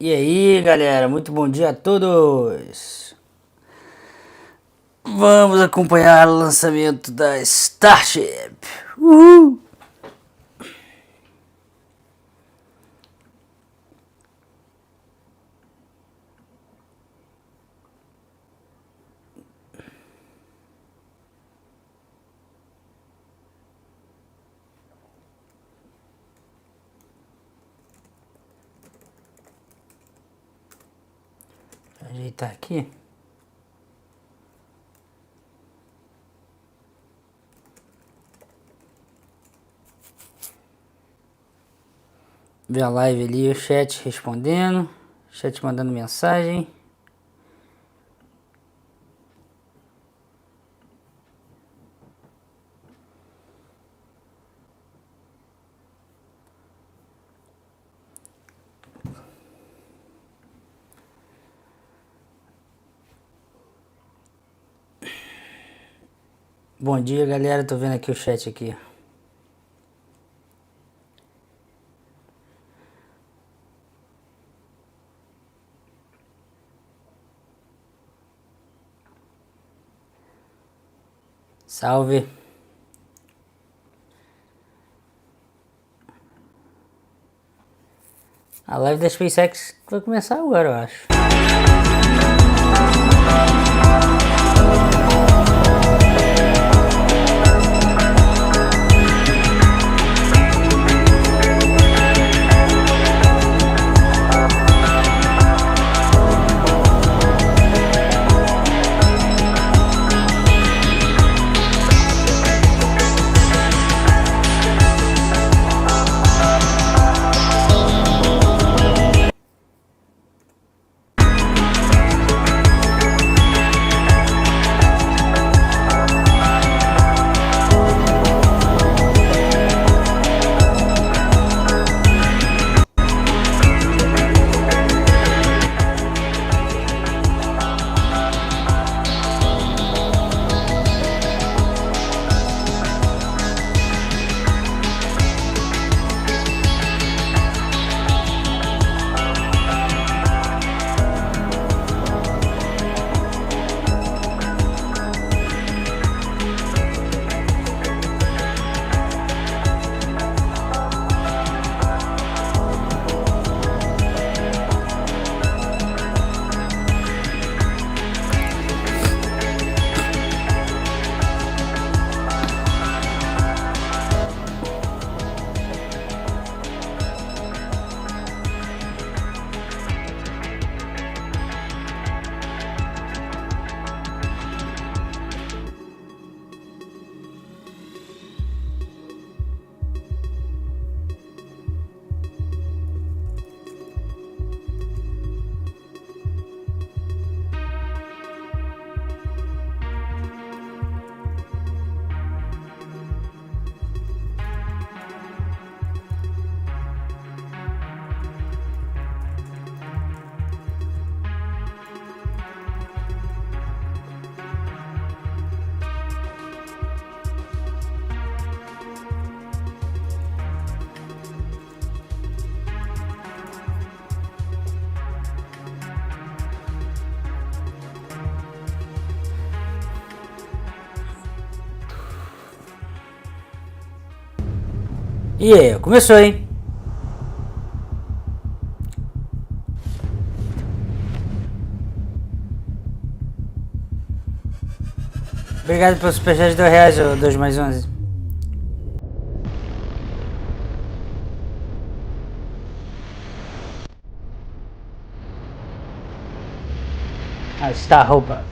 E aí, galera, muito bom dia a todos. Vamos acompanhar o lançamento da Starship. Uhul! Deixa eu ajeitar aqui. Ver a live ali, o chat respondendo, chat mandando mensagem. Bom dia, galera, tô vendo aqui o chat aqui. Salve. A live da SpaceX vai começar agora, eu acho. E aí, começou, hein? Obrigado pelo superchat de R$2, ou 2 mais 11. Ah, está a roupa.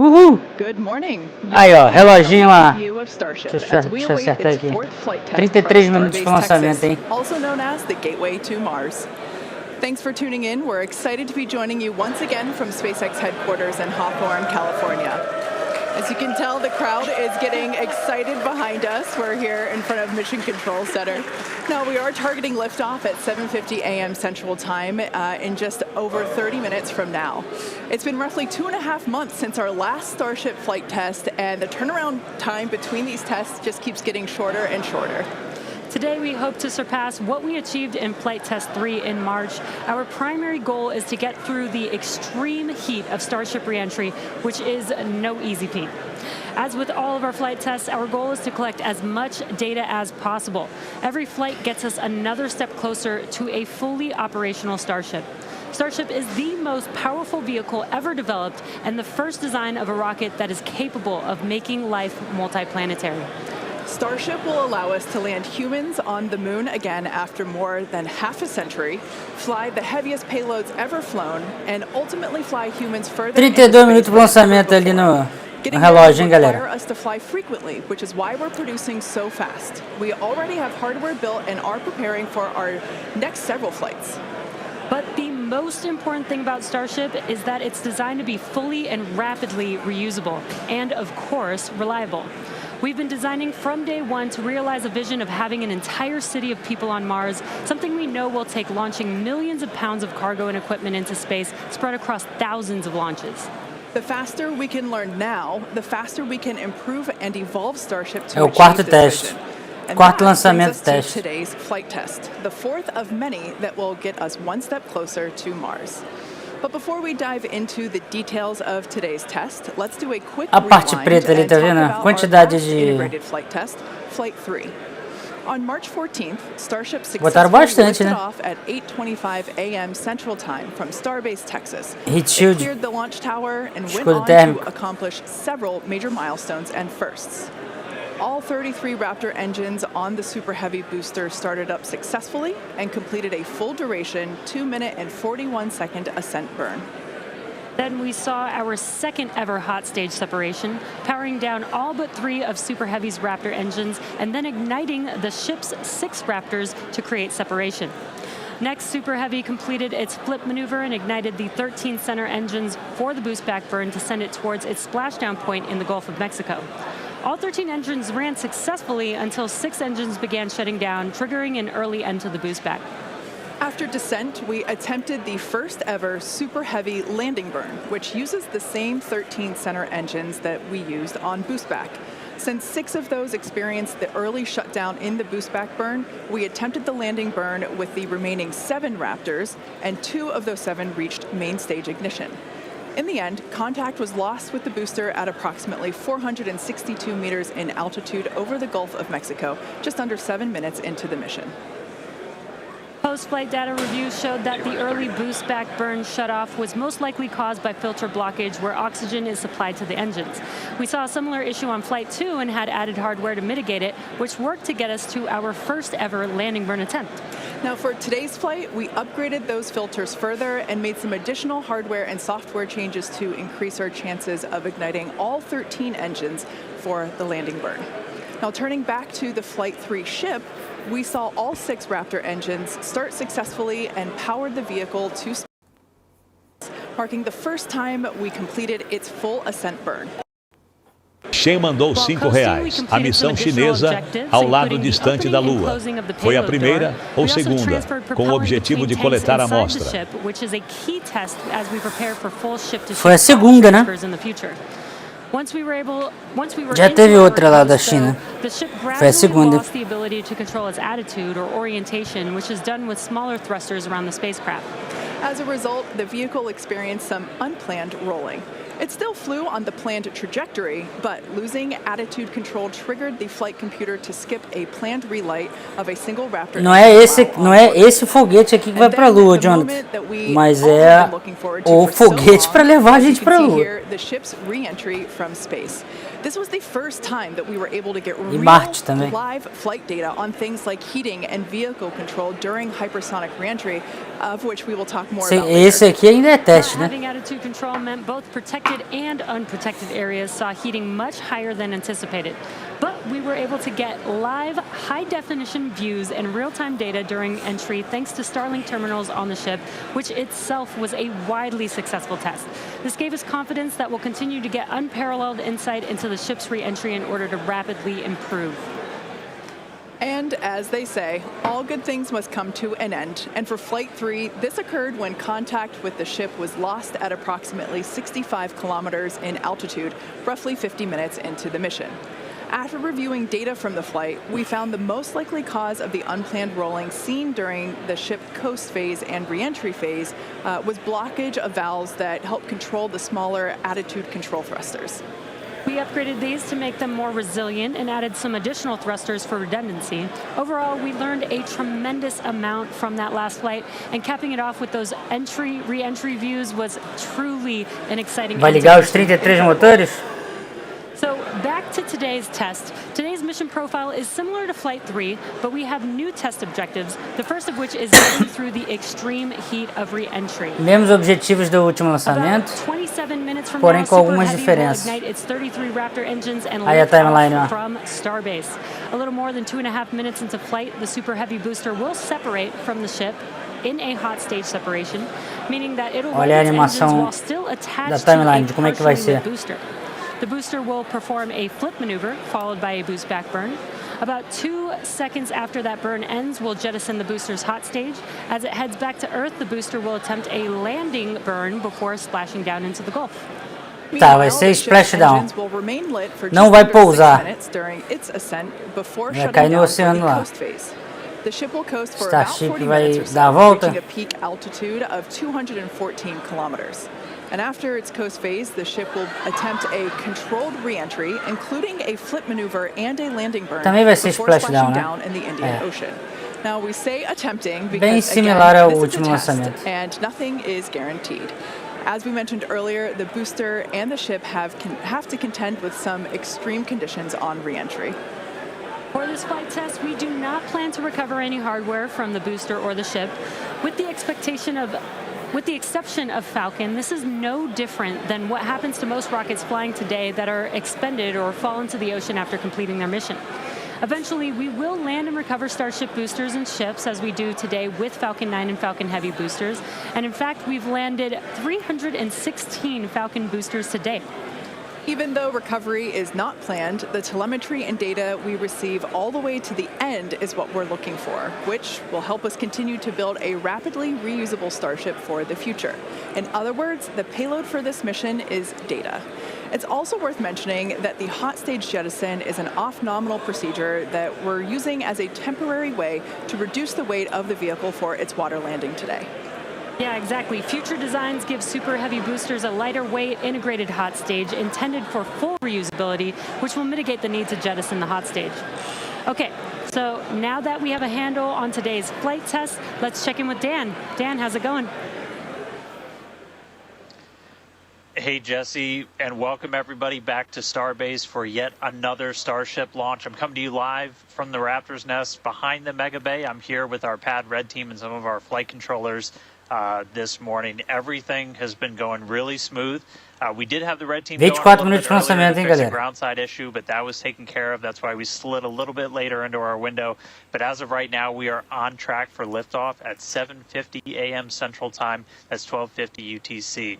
Uhul! Aí, ó, reloginho lá. Deixa eu acertar aqui. 33 minutos de lançamento, hein? Thanks for tuning in. We're excited to be joining you once again from SpaceX headquarters in Hawthorne, California. As you can tell, the crowd is getting excited behind us. We're here in front of Mission Control Center. Now, we are targeting liftoff at 7:50 a.m. Central Time in just over 30 minutes from now. It's been roughly 2.5 months since our last Starship flight test, and the turnaround time between these tests just keeps getting shorter and shorter. Today, we hope to surpass what we achieved in Flight Test 3 in March. Our primary goal is to get through the extreme heat of Starship reentry, which is no easy feat. As with all of our flight tests, our goal is to collect as much data as possible. Every flight gets us another step closer to a fully operational Starship. Starship is the most powerful vehicle ever developed and the first design of a rocket that is capable of making life multiplanetary. Starship will allow us to land humans on the moon again after more than half a century, fly the heaviest payloads ever flown, and ultimately fly humans further 32 minutos de lançamento ali no relógio, hein, galera? Us to fly frequently, which is why we're producing so fast. We already have hardware built and are preparing for our next several flights. But the most important thing about Starship is that it's designed to be fully and rapidly reusable, and of course, reliable. We've been designing from day one to realize a vision of having an entire city of people on Mars, something we know will take launching millions of pounds of cargo and equipment into space spread across thousands of launches. The faster we can learn now, the faster we can improve and evolve Starship to É o quarto teste. Quarto lançamento teste. Today's flight test, the fourth of many that will get us one step closer to Mars. But before we dive into the details of today's test, let's do a quick A parte preta ali, tá vendo? A quantidade de integrated flight test, Flight 3. On March 14th, Starship botaram successfully bastante, lifted né? off at 8:25 a.m. Central Time from Starbase, Texas. Heat It shield. cleared the launch tower and went Escudo on térmico. to accomplish several major milestones and firsts. All 33 Raptor engines on the Super Heavy booster started up successfully and completed a full duration 2-minute and 41-second ascent burn. Then we saw our second ever hot stage separation, powering down all but 3 of Super Heavy's Raptor engines and then igniting the ship's 6 Raptors to create separation. Next, Super Heavy completed its flip maneuver and ignited the 13 center engines for the boost back burn to send it towards its splashdown point in the Gulf of Mexico. All 13 engines ran successfully until 6 engines began shutting down, triggering an early end to the boost back. After descent, we attempted the first ever Super Heavy landing burn, which uses the same 13 center engines that we used on boostback. Since 6 of those experienced the early shutdown in the boostback burn, we attempted the landing burn with the remaining 7 Raptors, and 2 of those 7 reached main stage ignition. In the end, contact was lost with the booster at approximately 462 meters in altitude over the Gulf of Mexico, just under 7 minutes into the mission. Post-flight data reviews showed that the early boost back burn shutoff was most likely caused by filter blockage where oxygen is supplied to the engines. We saw a similar issue on Flight 2 and had added hardware to mitigate it, which worked to get us to our first ever landing burn attempt. Now for today's flight, we upgraded those filters further and made some additional hardware and software changes to increase our chances of igniting all 13 engines for the landing burn. Now turning back to the Flight 3 ship, we saw all 6 Raptor engines start successfully and powered the vehicle to space, marking the first time we completed its full ascent burn. Shen mandou R$5. A missão chinesa ao lado distante da Lua foi a primeira ou segunda, com o objetivo de coletar a amostra. Foi a segunda, né? Já teve outra lá da China. Foi a segunda. As a result, the vehicle experienced some unplanned rolling. It still flew on the planned trajectory, but losing attitude control triggered the flight computer to skip a planned relight of a single Raptor. Não é esse foguete aqui que vai para a Lua, Jonathan, mas é o foguete para levar a gente para a Lua. The ship's re-entry from space. This was the first time that we were able to get real live flight data on things like heating and vehicle control during hypersonic reentry, of which we will talk more about Esse later. aqui ainda é teste, né? Having attitude control meant both protected and unprotected areas saw heating much higher than anticipated. But we were able to get live, high-definition views and real-time data during entry thanks to Starlink terminals on the ship, which itself was a widely successful test. This gave us confidence that we'll continue to get unparalleled insight into the ship's re-entry in order to rapidly improve. And as they say, all good things must come to an end. And for Flight 3, this occurred when contact with the ship was lost at approximately 65 kilometers in altitude, roughly 50 minutes into the mission. After reviewing data from the flight, we found the most likely cause of the unplanned rolling seen during the ship coast phase and re-entry phase was blockage of valves that help control the smaller attitude control thrusters. We upgraded these to make them more resilient and added some additional thrusters for redundancy. Overall, we learned a tremendous amount from that last flight, and capping it off with those re-entry views was truly an exciting. Vai ligar os 33 motores? So back to today's test. Today's mission profile is similar to Flight 3, but we have new test objectives, the first of which is getting through the extreme heat of re-entry. Mesmos objetivos do último lançamento, porém com algumas diferenças. Aí a timeline, ó. From Starbase. A little more than 2.5 minutes into flight, the Super Heavy booster will separate from the ship in a hot stage separation, meaning that it'll run its engines while still attached to a partially lit booster. The booster will perform a flip maneuver, followed by a boost back burn. About 2 seconds after that burn ends, we'll jettison the booster's hot stage. As it heads back to Earth, the booster will attempt a landing burn before splashing down into the Gulf. Tá, vai ser splashdown. Não vai pousar. Vai cair no oceano lá. The ship will coast for Starship about 40 vai minutes or dar a so, volta. reaching a peak altitude of 214 kilometers. And after its coast phase, the ship will attempt a controlled re-entry, including a flip maneuver and a landing burn Também vai ser before splashdown, splashing né? down in the Indian Ocean. Now we say attempting Bem because similar ao again, this is último a test lançamento. and nothing is guaranteed. As we mentioned earlier, the booster and the ship have to contend with some extreme conditions on re-entry. For this flight test, we do not plan to recover any hardware from the booster or the ship. With the exception of Falcon, this is no different than what happens to most rockets flying today that are expended or fall into the ocean after completing their mission. Eventually, we will land and recover Starship boosters and ships as we do today with Falcon 9 and Falcon Heavy boosters. And in fact, we've landed 316 Falcon boosters to date. Even though recovery is not planned, the telemetry and data we receive all the way to the end is what we're looking for, which will help us continue to build a rapidly reusable Starship for the future. In other words, the payload for this mission is data. It's also worth mentioning that the hot stage jettison is an off-nominal procedure that we're using as a temporary way to reduce the weight of the vehicle for its water landing today. Yeah, exactly. Future designs give Super Heavy boosters a lighter weight integrated hot stage intended for full reusability, which will mitigate the need to jettison the hot stage. Okay, so now that we have a handle on today's flight test, let's check in with Dan. Dan, how's it going? Hey, Jesse, and welcome everybody back to Starbase for yet another Starship launch. I'm coming to you live from the Raptor's Nest behind the Mega Bay. I'm here with our Pad Red team and some of our flight controllers this morning. Everything has been going really smooth. We did have the red team going a little bit earlier to fix a groundside issue, but that was taken care of. That's why we slid a little bit later into our window. But as of right now, we are on track for liftoff at 7:50 a.m. Central Time. That's 12:50 UTC.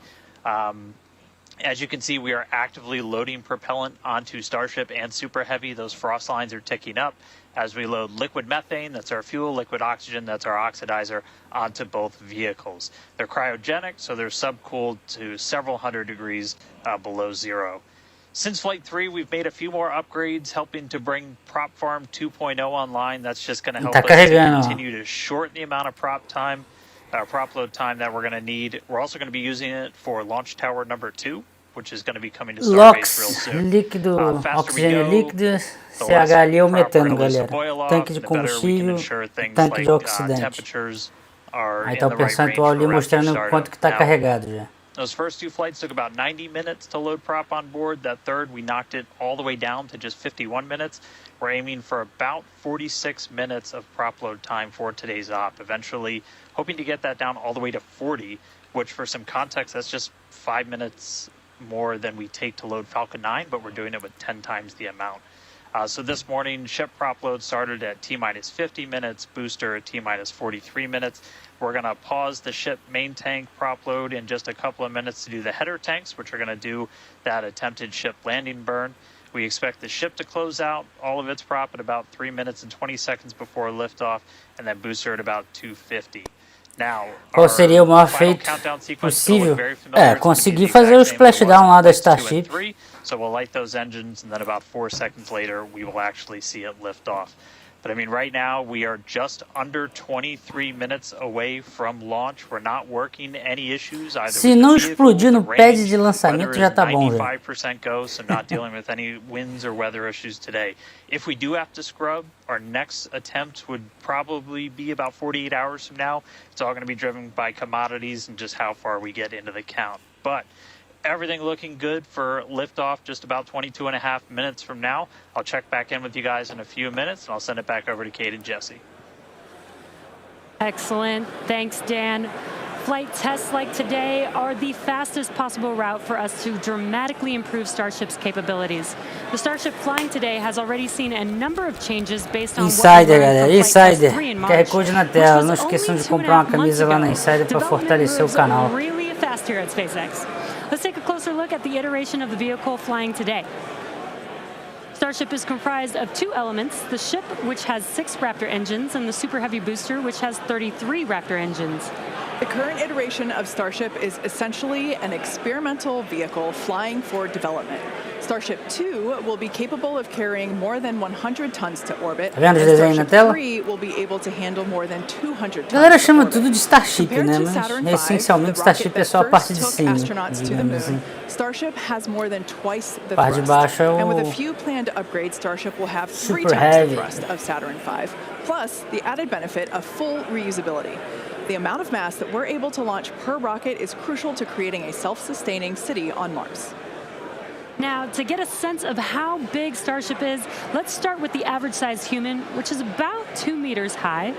As you can see, we are actively loading propellant onto Starship and Super Heavy. Those frost lines are ticking up as we load liquid methane, that's our fuel, liquid oxygen, that's our oxidizer, onto both vehicles. They're cryogenic, so they're subcooled to several hundred degrees below zero. Since Flight 3, we've made a few more upgrades, helping to bring Prop Farm 2.0 online. That's just going to help us to continue to shorten the amount of prop load time that we're going to need. We're also going to be using it for Launch Tower number 2, which is going to be coming to Starbase real soon. Líquido, oxigênio líquido, CH ali é o metano, galera. Tanque de combustível, tanque de oxidante. Aí tá o percentual ali mostrando quanto que tá carregado já. Those first 2 flights took about 90 minutes to load prop on board. That third, we knocked it all the way down to just 51 minutes. We're aiming for about 46 minutes of prop load time for today's op, eventually hoping to get that down all the way to 40, which for some context, that's just 5 minutes more than we take to load Falcon 9, but we're doing it with 10 times the amount. So this morning, ship prop load started at T-minus 50 minutes, booster at T-minus 43 minutes. We're going to pause the ship main tank prop load in just a couple of minutes to do the header tanks, which are going to do that attempted ship landing burn. We expect the ship to close out all of its prop at about 3 minutes and 20 seconds before liftoff, and then booster at about 250. Qual seria o maior feito possível? Conseguir fazer o splashdown lá da Starship. So we'll light those engines, and then about 4 seconds later, we will actually see it lift off. But I mean, right now, we are just under 23 minutes away from launch. We're not working any issues either. Se não explodir no pad de lançamento, já tá bom, velho. 95% go, so not dealing with any winds or weather issues today. If we do have to scrub, our next attempt would probably be about 48 hours from now. It's all going to be driven by commodities and just how far we get into the count. But everything looking good for liftoff just about 22 and a half minutes from now. I'll check back in with you guys in a few minutes, and I'll send it back over to Kate and Jesse. Excellent. Thanks, Dan. Flight tests like today are the fastest possible route for us to dramatically improve Starship's capabilities. The Starship flying today has already seen a number of changes based on Insider, galera. Insider. QR Code na tela. Não esqueçam de comprar uma camisa lá na Insider para fortalecer o canal. Really fast here at SpaceX. Let's take a closer look at the iteration of the vehicle flying today. Starship is comprised of 2 elements, the ship, which has 6 Raptor engines, and the Super Heavy booster, which has 33 Raptor engines. The current iteration of Starship is essentially an experimental vehicle flying for development. Starship 2 will be capable of carrying more than 100 tons to orbit, and Starship 3 will be able to handle more than 200 tons. A galera chama tudo de Starship, né? Mas essencialmente Starship é só a parte de cima, digamos assim. Starship has more than twice the parte de baixo é and with a o few planned upgrades, Starship will have 3 Super times Heavy. the thrust of Saturn V, plus the added benefit of full reusability. The amount of mass that we're able to launch per rocket is crucial to creating a self-sustaining city on Mars. Now, to get a sense of how big Starship is, let's start with the average size human, which is about 2 meters high.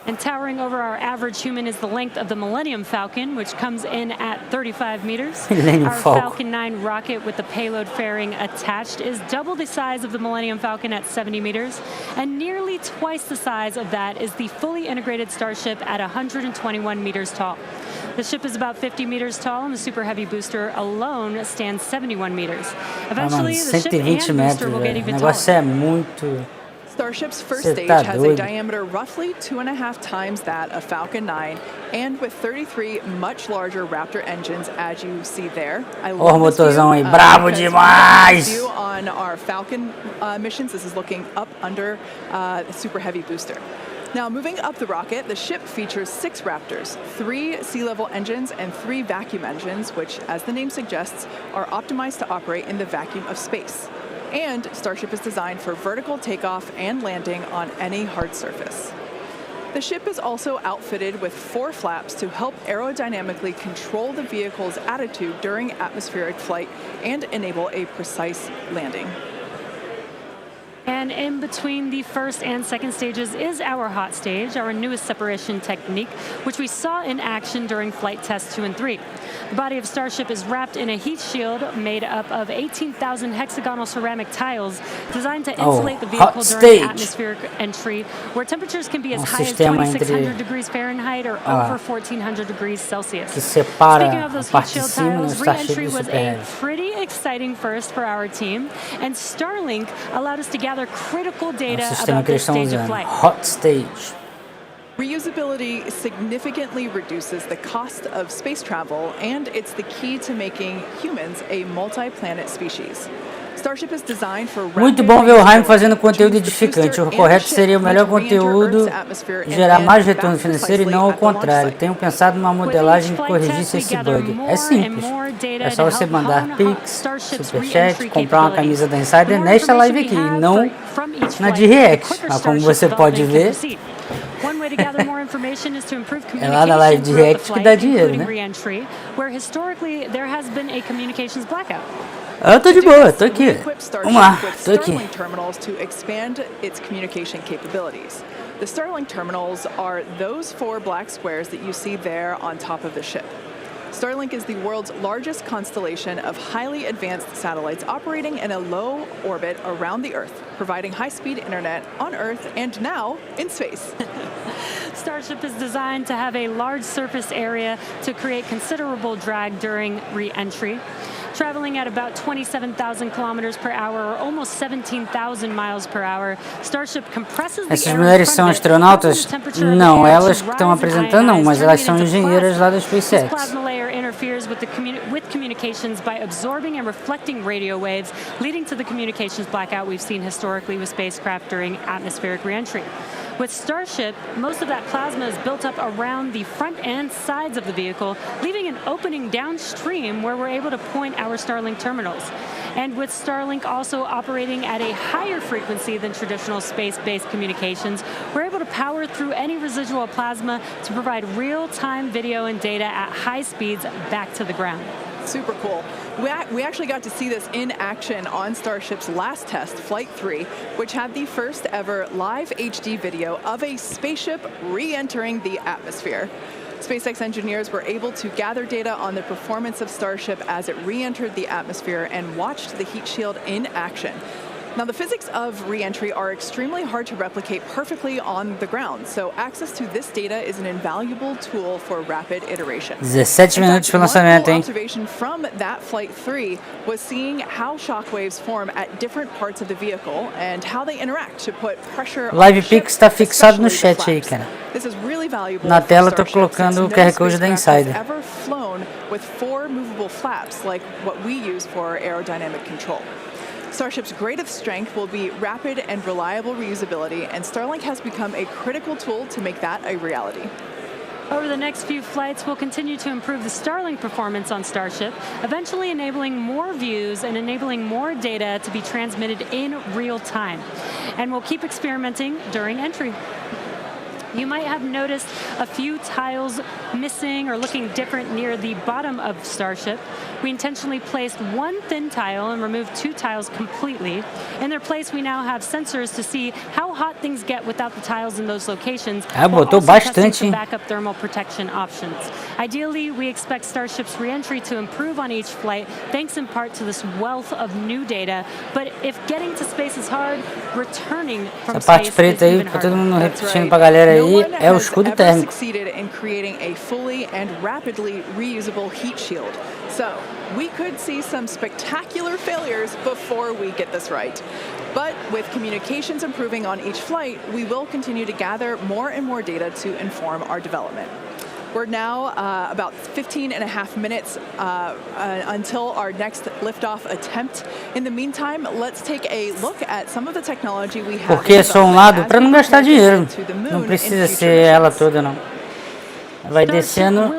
And towering over our average human is the length of the Millennium Falcon, which comes in at 35 meters. Our Falcon 9 rocket with the payload fairing attached is double the size of the Millennium Falcon at 70 meters, and nearly twice the size of that is the fully integrated Starship at 121 meters tall. The ship is about 50 meters tall, and the Super Heavy booster alone stands 71 meters. Eventually, the ship and booster will get even taller. Starship's first stage has a diameter roughly 2.5 times that of Falcon 9, and with 33 much larger Raptor engines, as you see there. I love this view, bravo demais! View on our Falcon missions. This is looking up under the Super Heavy booster. Now, moving up the rocket, the ship features 6 Raptors, 3 sea-level engines, and 3 vacuum engines, which, as the name suggests, are optimized to operate in the vacuum of space. And Starship is designed for vertical takeoff and landing on any hard surface. The ship is also outfitted with 4 flaps to help aerodynamically control the vehicle's attitude during atmospheric flight and enable a precise landing. And in between the first and second stages is our hot stage, our newest separation technique, which we saw in action during flight tests 2 and 3. The body of Starship is wrapped in a heat shield made up of 18,000 hexagonal ceramic tiles designed to insulate the vehicle during atmospheric entry, where temperatures can be as high as 2,600 degrees Fahrenheit or over 1,400 degrees Celsius. Speaking of those heat shield tiles, re-entry was a pretty exciting first for our team, and Starlink allowed us to gather critical data about this stage of flight. Hot stage. Reusability significantly reduces the cost of space travel, and it's the key to making humans a multi-planet species. Starship is designed for Muito bom ver o Hime fazendo conteúdo edificante. O correto seria o melhor conteúdo gerar mais retorno financeiro e não ao contrário. Tenho pensado numa modelagem que corrigisse esse bug. É simples. É só você mandar Pix, Superchat, comprar uma camisa da Insider nesta live aqui, não na de React. Mas como você pode ver, One way to gather more information is to improve lá na live communication de throughout the react que dá flight, dinheiro, including né? re-entry, where historically there has been a communications blackout. Eu tô de boa, tô aqui. Vamos lá, tô aqui. Starlink terminals to expand its communication capabilities. The Starlink terminals are those 4 black squares that you see there on top of the ship. Starlink is the world's largest constellation of highly advanced satellites operating in a low orbit around the Earth, providing high-speed internet on Earth and now in space. Starship is designed to have a large surface area to create considerable drag during re-entry. Traveling at about 27,000 kilometers per hour, or almost 17,000 miles per hour, Starship compresses the Essas air mulheres in são front of it, astronautas? causing the temperature of Não, the air elas to que estão rise and apresentando não, ionize, mas elas turning são it into engenheiras lá da plasma. This SpaceX. plasma layer interferes with communications by absorbing and reflecting radio waves, leading to the communications blackout we've seen historically with spacecraft during atmospheric reentry. With Starship, most of that plasma is built up around the front and sides of the vehicle, leaving an opening downstream where we're able to point our Starlink terminals. And with Starlink also operating at a higher frequency than traditional space-based communications, we're able to power through any residual plasma to provide real-time video and data at high speeds back to the ground. Super cool. We actually got to see this in action on Starship's last test, Flight 3, which had the first ever live HD video of a spaceship re-entering the atmosphere. SpaceX engineers were able to gather data on the performance of Starship as it re-entered the atmosphere and watched the heat shield in action. Now, the physics of re-entry are extremely hard to replicate perfectly on the ground, so access to this data is an invaluable tool for rapid iteration. 17 minutos pro lançamento, One hein? observation from that Flight 3 was seeing how shockwaves form at different parts of the vehicle and how they interact to put pressure on Live the ship, Pix está fixado no especially the chat aí, flaps. cara. This is really valuable Na for tela tô Starship, colocando since o no QR Code da spacecraft has Insider. ever flown with 4 movable flaps like what we use for aerodynamic control. Starship's greatest strength will be rapid and reliable reusability, and Starlink has become a critical tool to make that a reality. Over the next few flights, we'll continue to improve the Starlink performance on Starship, eventually enabling more views and enabling more data to be transmitted in real time. And we'll keep experimenting during entry. You might have noticed a few tiles missing or looking different near the bottom of Starship. We intentionally placed 1 thin tile and removed 2 tiles completely. In their place, we now have sensors to see how hot things get without the tiles in those locations. Botou bastante, Some hein? backup thermal protection options. Ideally, we expect Starship's reentry to improve on each flight, thanks in part to this wealth of new data. But if getting to space is hard, returning from Essa parte space preta is aí, even pra todo harder. mundo That's repetindo right. pra galera No aí, one é o has escudo ever térmico. succeeded in creating a fully and rapidly reusable heat shield. So we could see some spectacular failures before we get this right. But with communications improving on each flight, we will continue to gather more and more data to inform our development. We're now about 15 and a half minutes until our next liftoff attempt. In the meantime, let's take a look at some of the technology we have. Porque é só um lado para não gastar dinheiro. Não precisa ser ela toda, não. Vai descendo,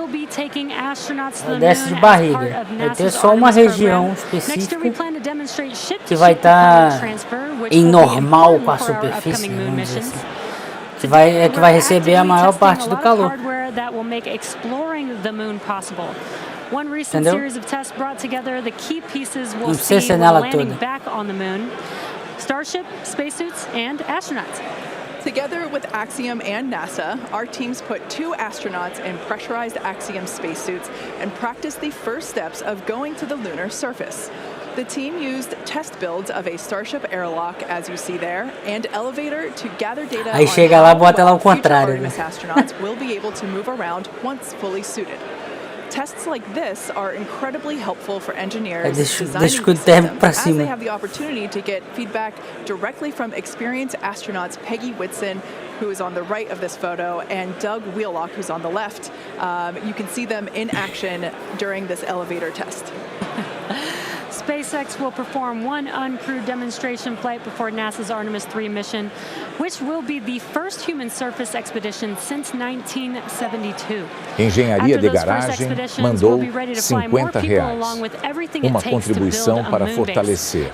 desce de barriga. Vai ter só uma região específica que vai estar em normal com a superfície, vamos dizer assim. Que vai receber a maior parte do calor. Entendeu? Não precisa ser nela toda. Starship, spacesuits, and astronauts. Together with Axiom and NASA, our teams put 2 astronauts in pressurized Axiom spacesuits and practiced the first steps of going to the lunar surface. The team used test builds of a Starship airlock, as you see there, and elevator to gather data Aí on chega lá, how bota lá well o future contrário, Artemis astronauts will be able to move around once fully suited. Tests like this are incredibly helpful for engineers designing these systems, as they have the opportunity to get feedback directly from experienced astronauts Peggy Whitson, who is on the right of this photo, and Doug Wheelock, who's on the left. You can see them in action during this elevator test. SpaceX will perform one uncrewed demonstration flight before NASA's Artemis 3 mission, which will be the first human surface expedition since 1972. Engenharia de Garagem mandou R$50, uma contribuição para fortalecer.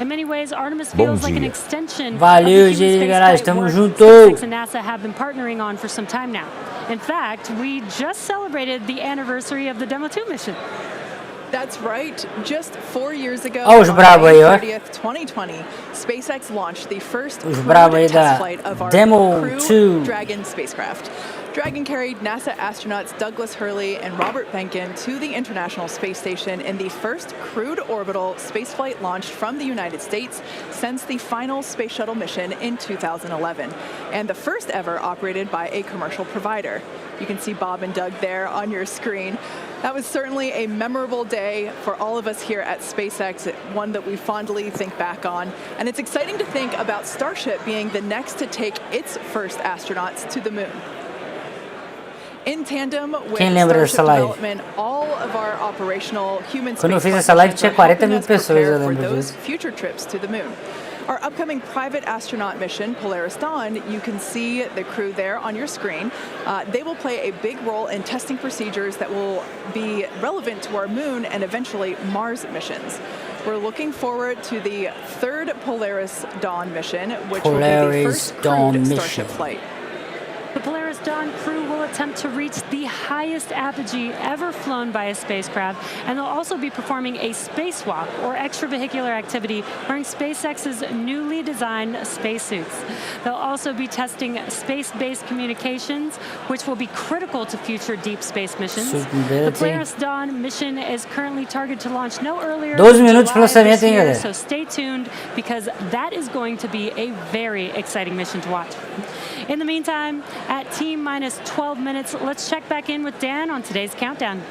Bom dia. Valeu, Engenharia de Garagem, tamo junto! SpaceX and NASA have been partnering on for some time now. In fact, we just celebrated the anniversary of the Demo 2 mission. That's right. Just 4 years ago, os brabo aí, ó. on May 30th, 2020, SpaceX launched the first Os brabo aí da test flight of our Demo Crew 2. Dragon spacecraft. Dragon carried NASA astronauts Douglas Hurley and Robert Behnken to the International Space Station in the first crewed orbital spaceflight launched from the United States since the final Space Shuttle mission in 2011, and the first ever operated by a commercial provider. You can see Bob and Doug there on your screen. That was certainly a memorable day for all of us here at SpaceX, one that we fondly think back on. And it's exciting to think about Starship being the next to take its first astronauts to the moon. In tandem with Starship development, all of our operational human Quando eu fiz spaceflight essa live missions tinha are 40 helping mil us pessoas, eu prepare for lembro those disso. future trips to the moon. Our upcoming private astronaut mission, Polaris Dawn, you can see the crew there on your screen. They will play a big role in testing procedures that will be relevant to our moon and eventually Mars missions. We're looking forward to the third Polaris Dawn mission, which will be the first crewed Starship flight. The Polaris Dawn crew will attempt to reach the highest apogee ever flown by a spacecraft, and they'll also be performing a spacewalk, or extravehicular activity, wearing SpaceX's newly designed spacesuits. They'll also be testing space-based communications, which will be critical to future deep space missions. The Polaris Dawn mission is currently targeted to launch no earlier than July this year, so stay tuned, because that is going to be a very exciting mission to watch. In the meantime, at T-minus 12 minutes, let's check back in with Dan on today's countdown.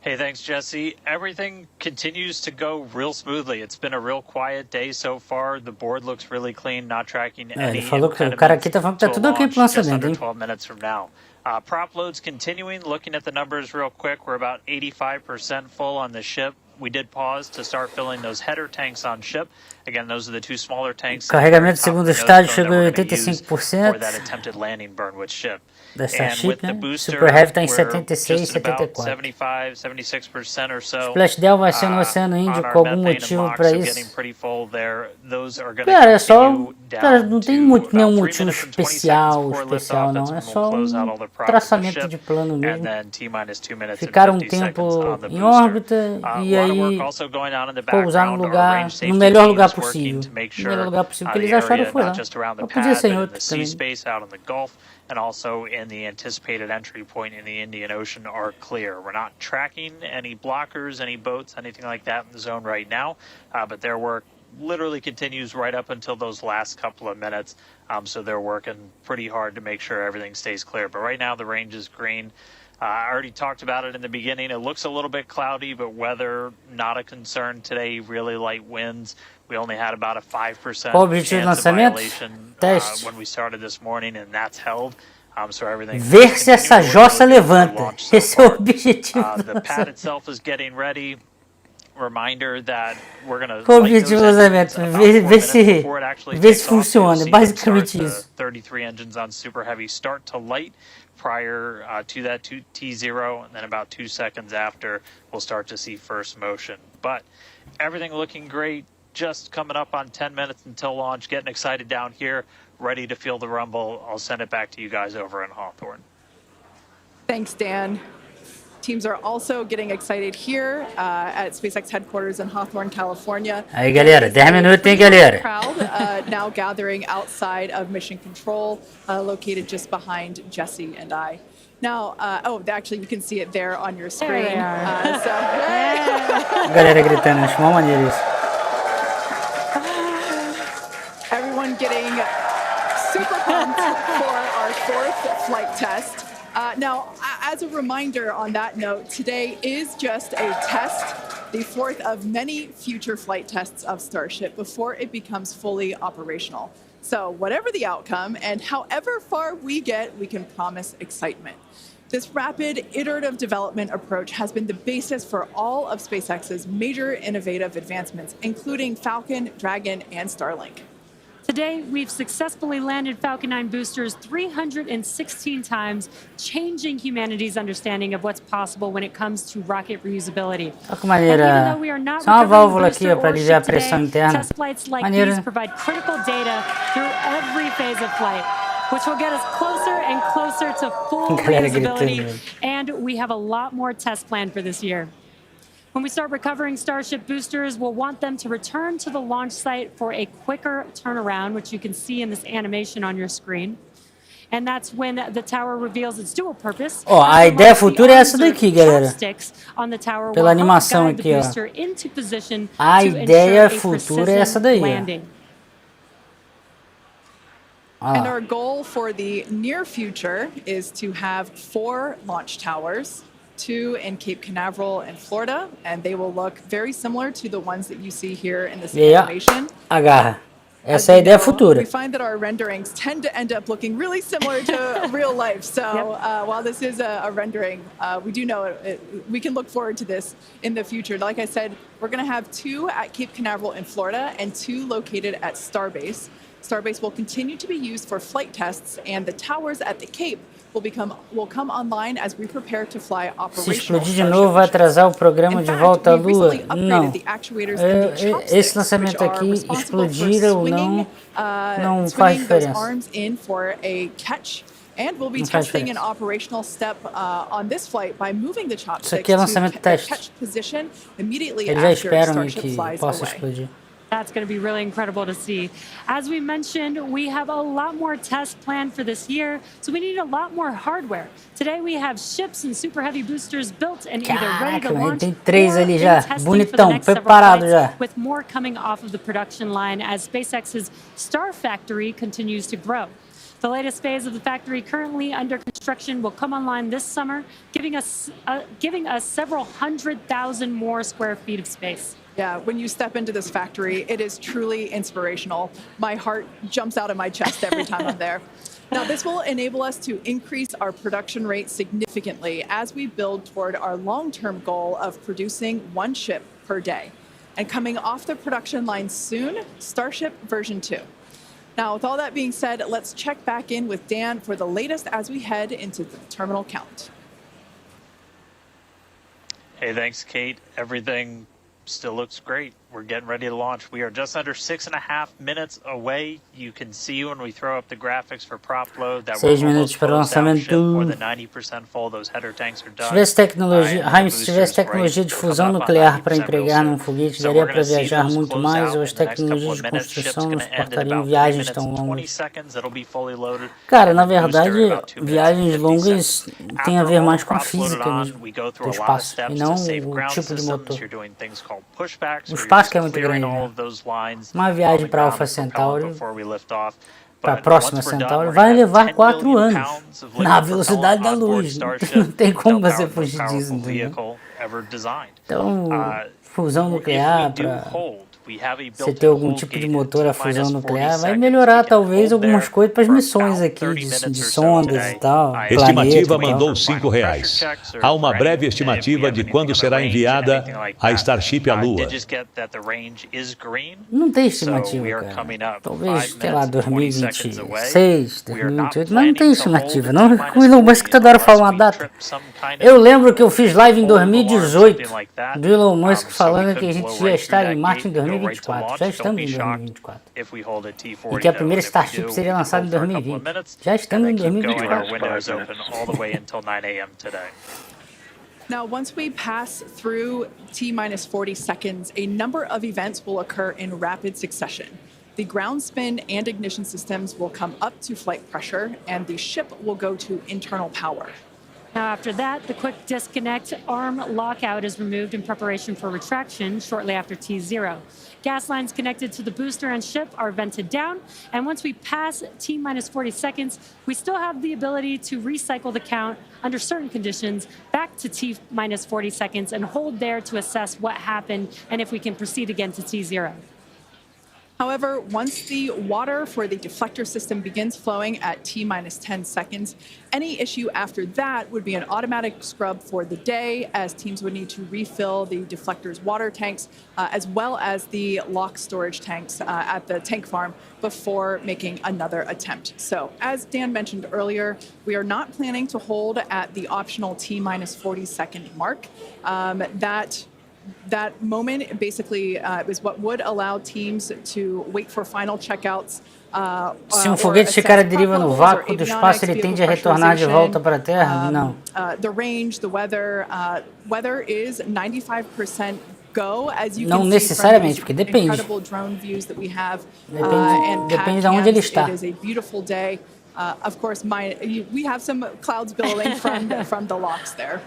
Hey, thanks, Jesse. Everything continues to go real smoothly. It's been a real quiet day so far. The board looks really clean, not tracking any impediments to launch just under 12 minutes from now. Prop loads continuing. Looking at the numbers real quick, we're about 85% full on the ship. We did pause to start filling those header tanks on ship. Again, those are the two smaller tanks. Carregamento segundo estágio chegou a 85%. For that attempted landing burn with ship. Da Starship, né? Super Heavy está em 76, 74. 75, 76% or so. Splashdown vai ser no Oceano Índico com algum motivo para isso. Cara, é só... Cara, não tem nenhum motivo especial não. É só um traçamento de plano mesmo. Ficar um tempo em órbita e aí pousar no melhor lugar possível. O melhor lugar possível que eles acharam foi lá. Mas podia ser em outro também. And also in the anticipated entry point in the Indian Ocean are clear. We're not tracking any blockers, any boats, anything like that in the zone right now, but their work literally continues right up until those last couple of minutes, so they're working pretty hard to make sure everything stays clear. But right now the range is green. I already talked about it in the beginning. It looks a little bit cloudy, but weather not a concern today. Really light winds. We only had about a 5% chance of violation when we started this morning, and that's held. So everything. Ver se essa jossa levanta. Esse é o objetivo. The pad itself is getting ready. Reminder that we're going to. O objetivo do lançamento, ver se funciona, basicamente isso. 33 engines on super heavy start to light prior to that T0, and then about 2 seconds after, we'll start to see first motion. But everything looking great. Just coming up on 10 minutes until launch. Getting excited down here, ready to feel the rumble. I'll send it back to you guys over in Hawthorne. Thanks, Dan. Teams are also getting excited here at SpaceX headquarters in Hawthorne, California. Aí, galera, 10 minutos, hein, galera? Crowd now gathering outside of Mission Control, located just behind Jesse and I. Now, actually, you can see it there on your screen. There they are. Galera gritando, acho uma maneira isso. Everyone getting super pumped for our fourth flight test. Now, as a reminder on that note, today is just a test, the fourth of many future flight tests of Starship before it becomes fully operational. So whatever the outcome and however far we get, we can promise excitement. This rapid, iterative development approach has been the basis for all of SpaceX's major innovative advancements, including Falcon, Dragon, and Starlink. Today, we've successfully landed Falcon 9 boosters 316 times, changing humanity's understanding of what's possible when it comes to rocket reusability. Olha que maneira. Só uma válvula aqui para aliviar a pressão interna. Test flights like Maneira. these provide critical data through every phase of flight, which will get us closer and closer to full reusability, and we have a lot more tests planned for this year. When we start recovering Starship boosters, we'll want them to return to the launch site for a quicker turnaround, which you can see in this animation on your screen. And that's when the tower reveals its dual purpose. Ó, a ideia futura é essa daqui, galera. Pela animação aqui, ó. A ideia futura é essa daí, ó. And our goal for the near future is to have 4 launch towers, 2 in Cape Canaveral in Florida, and they will look very similar to the ones that you see here in this animation. Agarra. Essa é a ideia futura. We find that our renderings tend to end up looking really similar to real life. So while this is a rendering, we do know we can look forward to this in the future. Like I said, we're going to have 2 at Cape Canaveral in Florida and 2 located at Starbase. Starbase will continue to be used for flight tests, and the towers at the Cape will come online as we prepare to fly operational. Se explodir de novo, vai atrasar o programa de volta à Lua? Não. Esse lançamento aqui, explodir ou não, não faz diferença. And we'll be testing an operational step on this flight by moving the chopsticks to the catch position immediately Eles já after esperam Starship que flies possa away. explodir. That's going to be really incredible to see. As we mentioned, we have a lot more tests planned for this year, so we need a lot more hardware. Today we have ships and super heavy boosters built and either ready to launch tem 3 ali já, bonitão, preparado já. With more coming off of the production line as SpaceX's Star Factory continues to grow. The latest phase of the factory currently under construction will come online this summer, giving us several 100,000 more square feet of space. Yeah, when you step into this factory, it is truly inspirational. My heart jumps out of my chest every time I'm there. Now, this will enable us to increase our production rate significantly as we build toward our long-term goal of producing 1 ship per day. And coming off the production line soon, Starship version 2. Now, with all that being said, let's check back in with Dan for the latest as we head into the terminal count. Hey, thanks, Kate. Everything still looks great. We're getting ready to launch. We are just under 6.5 minutes away. You can see when we throw up the graphics for prop load that we're almost closed down ship, more than 90% full. Those header tanks are done. Se tivesse tecnologia de fusão nuclear para empregar num foguete, daria para viajar muito mais, ou as tecnologias de construção não suportariam viagens tão longas. Cara, na verdade, viagens longas tem a ver mais com a física mesmo do espaço, e não o tipo de motor. O espaço que é muito grande, né? Uma viagem para Alpha Centauri, para a próxima Centauri, vai levar 4 anos na velocidade da luz. Não tem como você fugir disso, entendeu? Então, fusão nuclear para você ter algum tipo de motor a fusão nuclear vai melhorar talvez algumas coisas para as missões aqui de sondas e tal. Estimativa mandou R$5. Há uma breve estimativa de quando será enviada a Starship à Lua. Não tem estimativa, cara. Talvez, sei lá, 2026, 2028, mas não tem estimativa. Não, o Elon Musk toda hora fala uma data. Eu lembro que eu fiz live em 2018 do Elon Musk falando que a gente ia estar em Marte em 2024. Já estamos em 2024. E que a primeira Starship seria lançada em 2020. Já estamos em 2024. Now, once we pass through T-minus 40 seconds, a number of events will occur in rapid succession. The ground spin and ignition systems will come up to flight pressure, and the ship will go to internal power. Now, after that, the quick disconnect arm lockout is removed in preparation for retraction shortly after T0. Gas lines connected to the booster and ship are vented down, and once we pass T-minus 40 seconds, we still have the ability to recycle the count under certain conditions back to T-minus 40 seconds and hold there to assess what happened and if we can proceed again to T0. However, once the water for the deflector system begins flowing at T-minus 10 seconds, any issue after that would be an automatic scrub for the day, as teams would need to refill the deflector's water tanks, as well as the lock storage tanks at the tank farm before making another attempt. So, as Dan mentioned earlier, we are not planning to hold at the optional T-minus 40-second mark. That moment basically is what would allow teams to wait for final checkouts. Se foguete ficar à deriva no vácuo do espaço, ele tende a retornar de volta para a Terra? Não. The range, the weather is 95% go, as you não can necessariamente, see porque depende. Incredible drone views that we have, depende de onde ele está. It is a beautiful day. Of course, we have some clouds billowing from the locks there.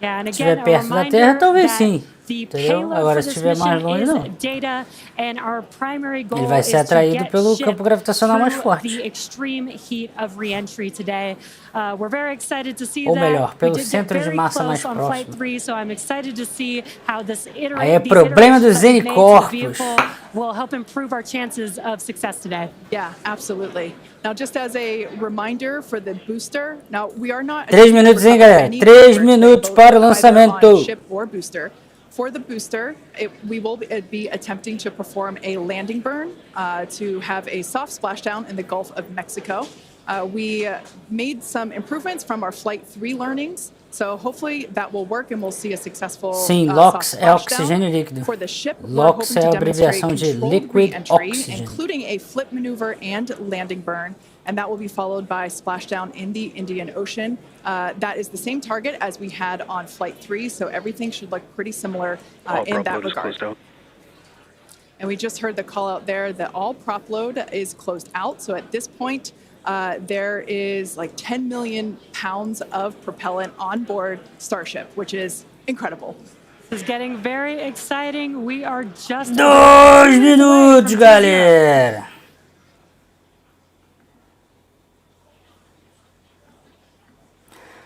Yeah, and se estiver perto da Terra, talvez sim. Entendeu? Agora, se estiver mais longe, não. Ele vai ser atraído pelo campo gravitacional mais forte. Ou melhor, pelo centro de massa mais próximo. Aí é problema dos N-corpos. Will help improve our chances of success today. Yeah, absolutely. Now, just as a reminder for the booster, now we are not 3 minutos, hein, galera? 3 minutos para o lançamento. Ship or booster. For the booster, we will be attempting to perform a landing burn to have a soft splashdown in the Gulf of Mexico. We made some improvements from our Flight 3 learnings, so hopefully that will work and we'll see a successful Sim, LOX é oxigênio líquido. For the ship, LOX é a abreviação de Liquid Oxygen. Including a flip maneuver and landing burn, and that will be followed by splashdown in the Indian Ocean. That is the same target as we had on Flight 3, so everything should look pretty similar in that regard. And we just heard the call out there that all prop load is closed out, so at this point, there is like 10 million pounds of propellant on board Starship, which is incredible. This is getting very exciting. We are just 2 minutos, galera.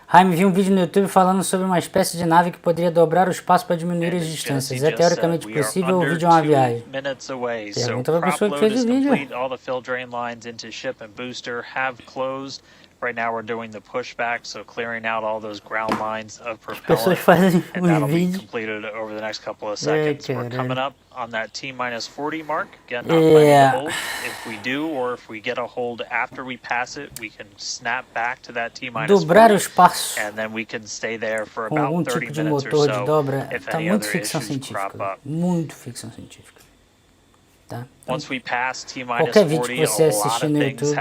Hime viu um vídeo no YouTube falando sobre uma espécie de nave que poderia dobrar o espaço para diminuir as distâncias. É teoricamente possível? O vídeo é uma viagem. Pergunta para a pessoa que fez o vídeo. Right now we're doing the pushback, so clearing out all those ground lines of propellant, and that'll be completed over the next couple of seconds. We're coming up on that T-minus 40 mark. Again, not planning to hold. If we do, or if we get a hold after we pass it, we can snap back to that T-minus 40, and then we can stay there for about 30 minutes or so if any other issues crop up. Muito ficção científica. Tá? Once we pass T-minus qualquer vídeo 40, que você assistir no YouTube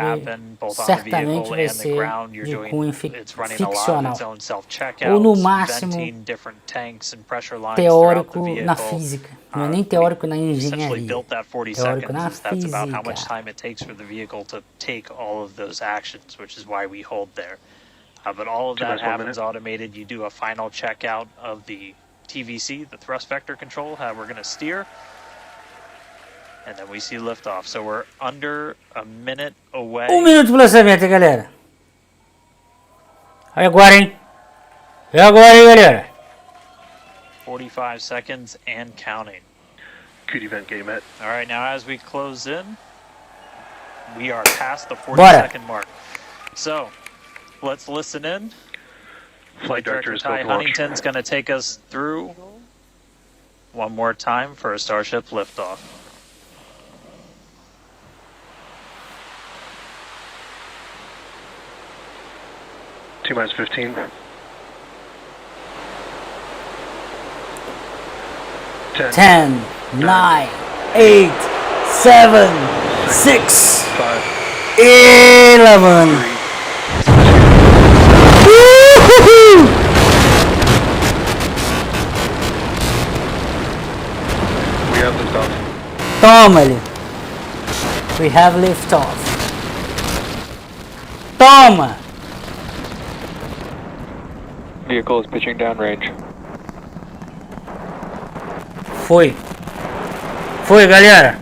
certamente vai ser de cunho ficcional ou no máximo teórico na física, não é nem teórico na engenharia, teórico na física. But all of that happens automated. You do a final checkout of the TVC, the thrust vector control, how we're going to steer. And then we see liftoff. So we're under a minute away. 1 minuto pro lançamento, galera. É agora, hein? É agora, hein, galera? 45 seconds and counting. Good event, game met. All right, now as we close in, we are past the 40-second mark. So let's listen in. Flight Director Ty Huntington's going to take us through one more time for a Starship liftoff. T-minus 15. 10, 9, 8, 7, 6, 5, 11. We have liftoff. Toma-lhe. We have liftoff. Toma! Vehicle is pitching downrange. Foi. Foi, galera.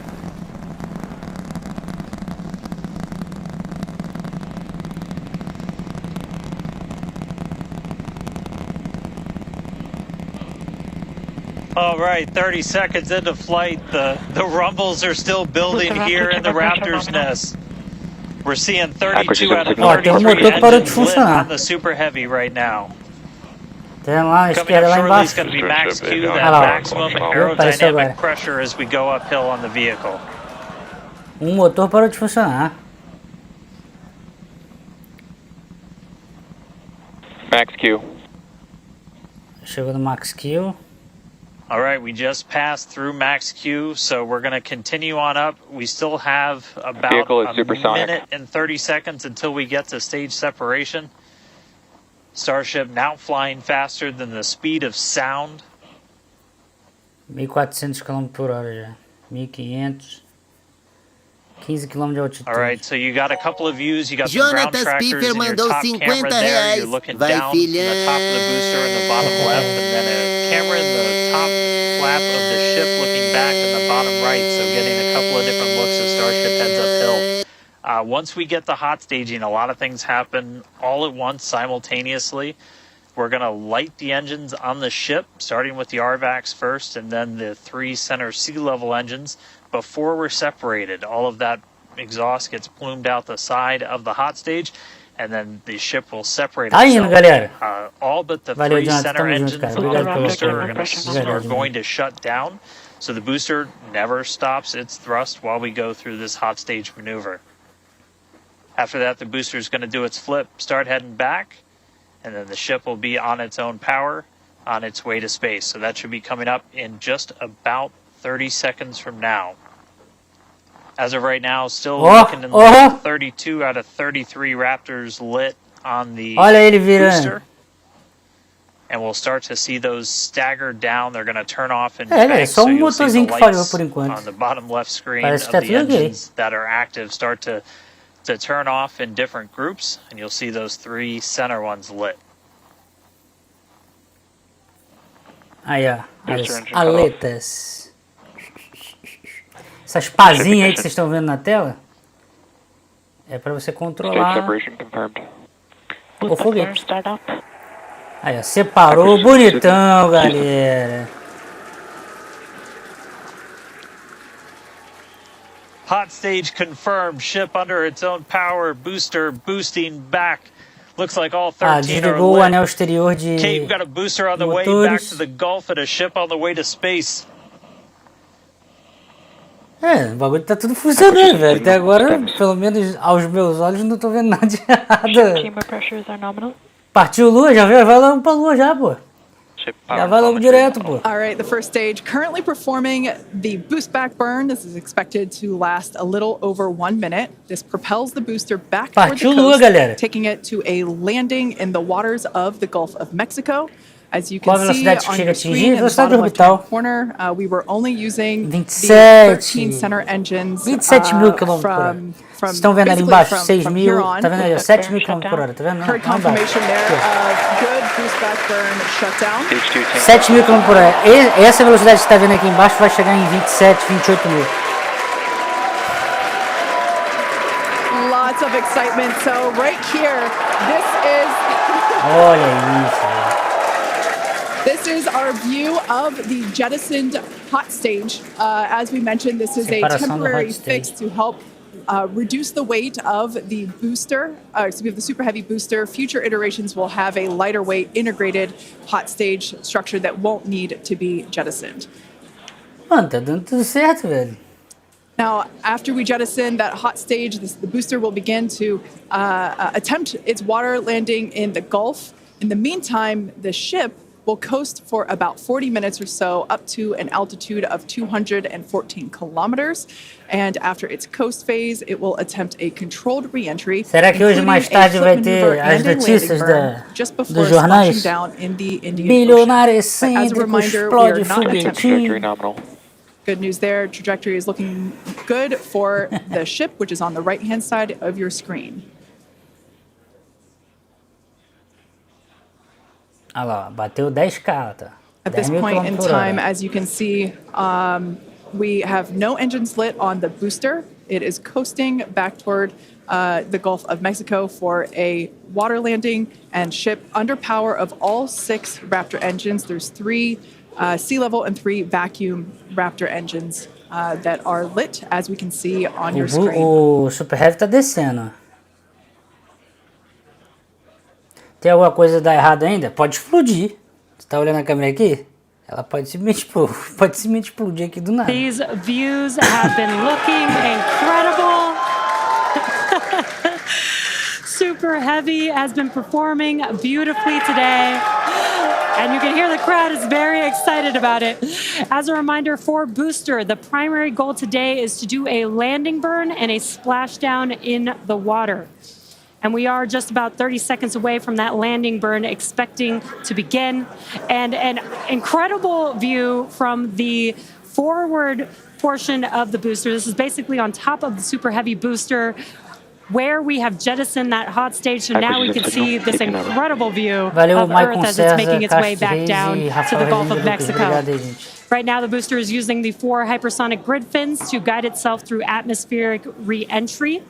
All right, 30 seconds into flight, the rumbles are still building here in the Raptor's nest. We're seeing 32 out of 33 engines lit on the Super Heavy right now. Tem lá à Coming esquerda, up lá shortly is embaixo. going to be max Q, that Ah lá, maximum apareceu aerodynamic agora. pressure as we go uphill on the vehicle. Motor parou de funcionar. Max Q. Chegou no Max Q. All right, we just passed through max Q, so we're going to continue on up. We still have about a minute and 30 seconds until we get to stage separation. Starship now flying faster than the speed of sound. 1.400 km/h já. 1.500. 15 km de altitude. All right, so you got a couple of views. You got the ground trackers in your top camera there. You're looking down from the top of the booster in the bottom left, and then a camera in the top flap of the ship looking back in the bottom right, so getting a couple of different looks as Starship heads uphill. Once we get the hot staging, a lot of things happen all at once simultaneously. We're going to light the engines on the ship, starting with the RVACs first, and then the 3 center sea level engines. Before we're separated, all of that exhaust gets plumed out the side of the hot stage, and then the ship will separate itself. All but the 3 center engines on the booster are going to shut down, so the booster never stops its thrust while we go through this hot stage maneuver. After that, the booster is going to do its flip, start heading back, and then the ship will be on its own power on its way to space. So that should be coming up in just about 30 seconds from now. As of right now, still looking in the 32 out of 33 Raptors lit on the booster. And we'll start to see those stagger down. They're going to turn off in banks, so you'll see the lights on the bottom left screen of the engines that are active start to turn off in different groups, and you'll see those 3 center ones lit. Aí, ó, as aletas. Essas pazinhas aí que vocês estão vendo na tela é para você controlar o foguete. Aí, ó, separou bonitão, galera. Hot stage confirmed. Ship under its own power. Booster boosting back. Looks like all 13 desligou o anel exterior de Kate, we've got a booster on the way back to the Gulf and a ship on the way to space. O bagulho tá tudo funcionando, velho. Até agora, pelo menos aos meus olhos, não tô vendo nada de errado. Partiu Lua, já veio, vai logo pra Lua já, pô. Já vai logo direto, pô. All right, the first stage currently performing the boost back burn. This is expected to last a little over 1 minute. This propels the booster back toward the coast, taking it to a landing in the waters of the Gulf of Mexico. As you can see on your screen in the bottom left-hand corner, we were only using the 13 center engines 27.000 km/h. Vocês estão vendo ali embaixo, 6.000, tá vendo aí, 7.000 km/h, tá vendo? Heard confirmation there of good boost back burn shutdown. 7.000 km/h. Essa velocidade que você tá vendo aqui embaixo vai chegar em 27, 28 mil. Lots of excitement. So right here, this is... Olha isso. This is our view of the jettisoned hot stage. As we mentioned, this is a temporary fix to help reduce the weight of the booster. So we have the Super Heavy booster. Future iterations will have a lighter weight integrated hot stage structure that won't need to be jettisoned. Mano, tá dando tudo certo, velho. Now, after we jettison that hot stage, the booster will begin to attempt its water landing in the Gulf. In the meantime, the ship will coast for about 40 minutes or so up to an altitude of 214 kilometers. And after its coast phase, it will attempt a controlled re-entry. Será que hoje mais tarde vai ter as notícias dos jornais? Bilionário excêntrico explode foguetinho. Good news there. Trajectory is looking good for the ship, which is on the right-hand side of your screen. Olha lá, bateu 10K, tá? At this point in time, as you can see, we have no engines lit on the booster. It is coasting back toward the Gulf of Mexico for a water landing and ship under power of all 6 Raptor engines. There's 3 sea level and 3 vacuum Raptor engines that are lit, as we can see on your screen. O Super Heavy tá descendo. Tem alguma coisa dar errado ainda? Pode explodir. Você tá olhando a câmera aqui? Ela pode simplesmente explodir aqui do nada. These views have been looking incredible. Super Heavy has been performing beautifully today. And you can hear the crowd is very excited about it. As a reminder, for Booster, the primary goal today is to do a landing burn and a splashdown in the water. And we are just about 30 seconds away from that landing burn expecting to begin. And an incredible view from the forward portion of the booster. This is basically on top of the Super Heavy booster, where we have jettisoned that hot stage, so now we can see this incredible view of Earth as it's making its way back down to the Gulf of Mexico. Right now, the booster is using the 4 hypersonic grid fins to guide itself through atmospheric re-entry.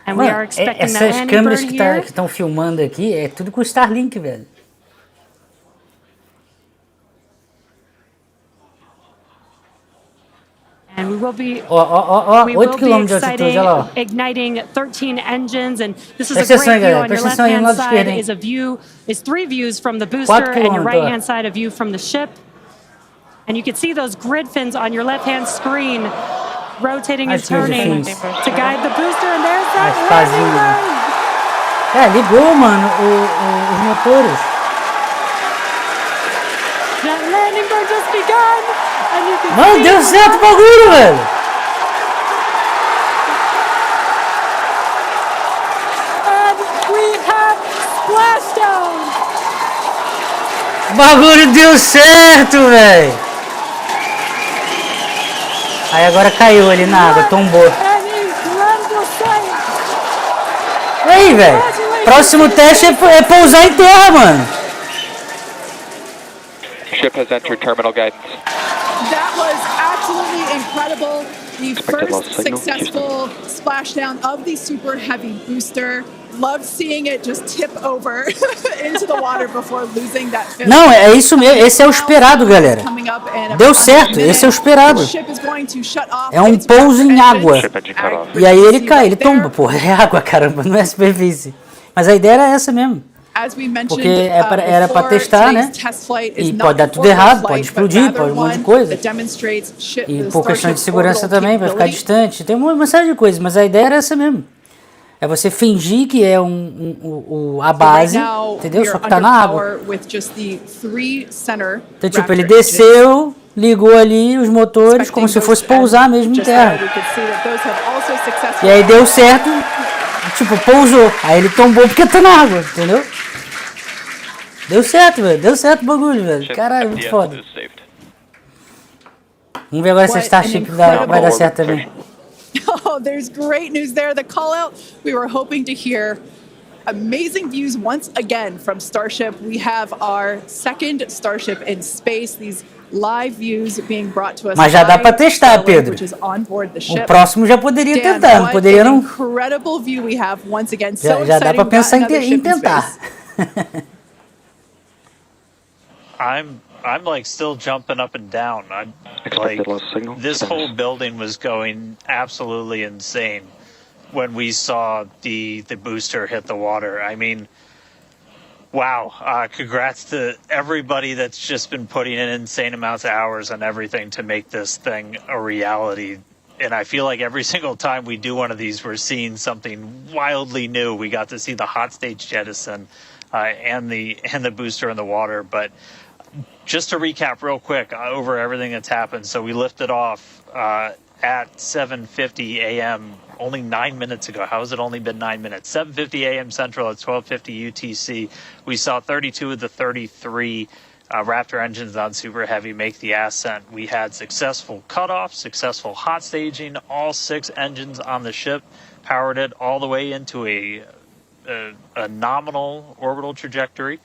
And we are expecting that essas landing câmeras burn que here. estão filmando aqui é tudo com o Starlink, velho. And we will be, 8 km de altitude, olha lá. igniting 13 engines, and this is a great view. On your left-hand side is 3 views from the booster, and your right-hand side a view from the ship. And you can see those grid fins on your left-hand screen rotating and turning to guide the booster, and there's that landing burn. Ligou, mano, os motores. That landing burn just begun. Mano, deu certo o bagulho, velho! And we have splashdown! O bagulho deu certo, velho! Aí agora caiu ali na água, tombou. E aí, velho? Próximo teste é pousar em terra, mano. Ship has entered terminal guidance. That was absolutely incredible. The first successful splashdown of the Super Heavy booster. Loved seeing it just tip over into the water before losing that fin. Não, é isso mesmo. Esse é o esperado, galera. Deu certo. Esse é o esperado. É um pouso em água. E aí ele cai, ele tomba. Porra, é água, caramba, não é superfície. Mas a ideia era essa mesmo. Porque era para testar, né? E pode dar tudo errado, pode explodir, pode um monte de coisa. E por questão de segurança também, vai ficar distante. Tem uma série de coisas, mas a ideia era essa mesmo. É você fingir que é a base, entendeu? Só que tá na água. Então, tipo, ele desceu, ligou ali os motores, como se fosse pousar mesmo em terra. E aí deu certo. Tipo, pousou. Aí ele tombou porque tá na água, entendeu? Deu certo, velho. Deu certo o bagulho, velho. Caralho, muito foda. Vamos ver agora se a Starship vai dar certo também. Oh, there's great news there. The call out we were hoping to hear. Amazing views once again from Starship. We have our second Starship in space. These live views being brought to us. Mas já dá para testar, Pedro. O próximo já poderia tentar, não poderia não? Incredible view we have once again. So já dá para pensar em tentar. I'm like still jumping up and down. Like this whole building was going absolutely insane when we saw the booster hit the water. I mean, wow. Congrats to everybody that's just been putting in insane amounts of hours on everything to make this thing a reality. And I feel like every single time we do one of these, we're seeing something wildly new. We got to see the hot stage jettison and the booster in the water. But just to recap real quick over everything that's happened. So we lifted off at 7:50 a.m. only 9 minutes ago. How has it only been 9 minutes? 7:50 a.m. Central at 12:50 UTC. We saw 32 of the 33 Raptor engines on Super Heavy make the ascent. We had successful cutoff, successful hot staging. All 6 engines on the ship powered it all the way into a nominal orbital trajectory.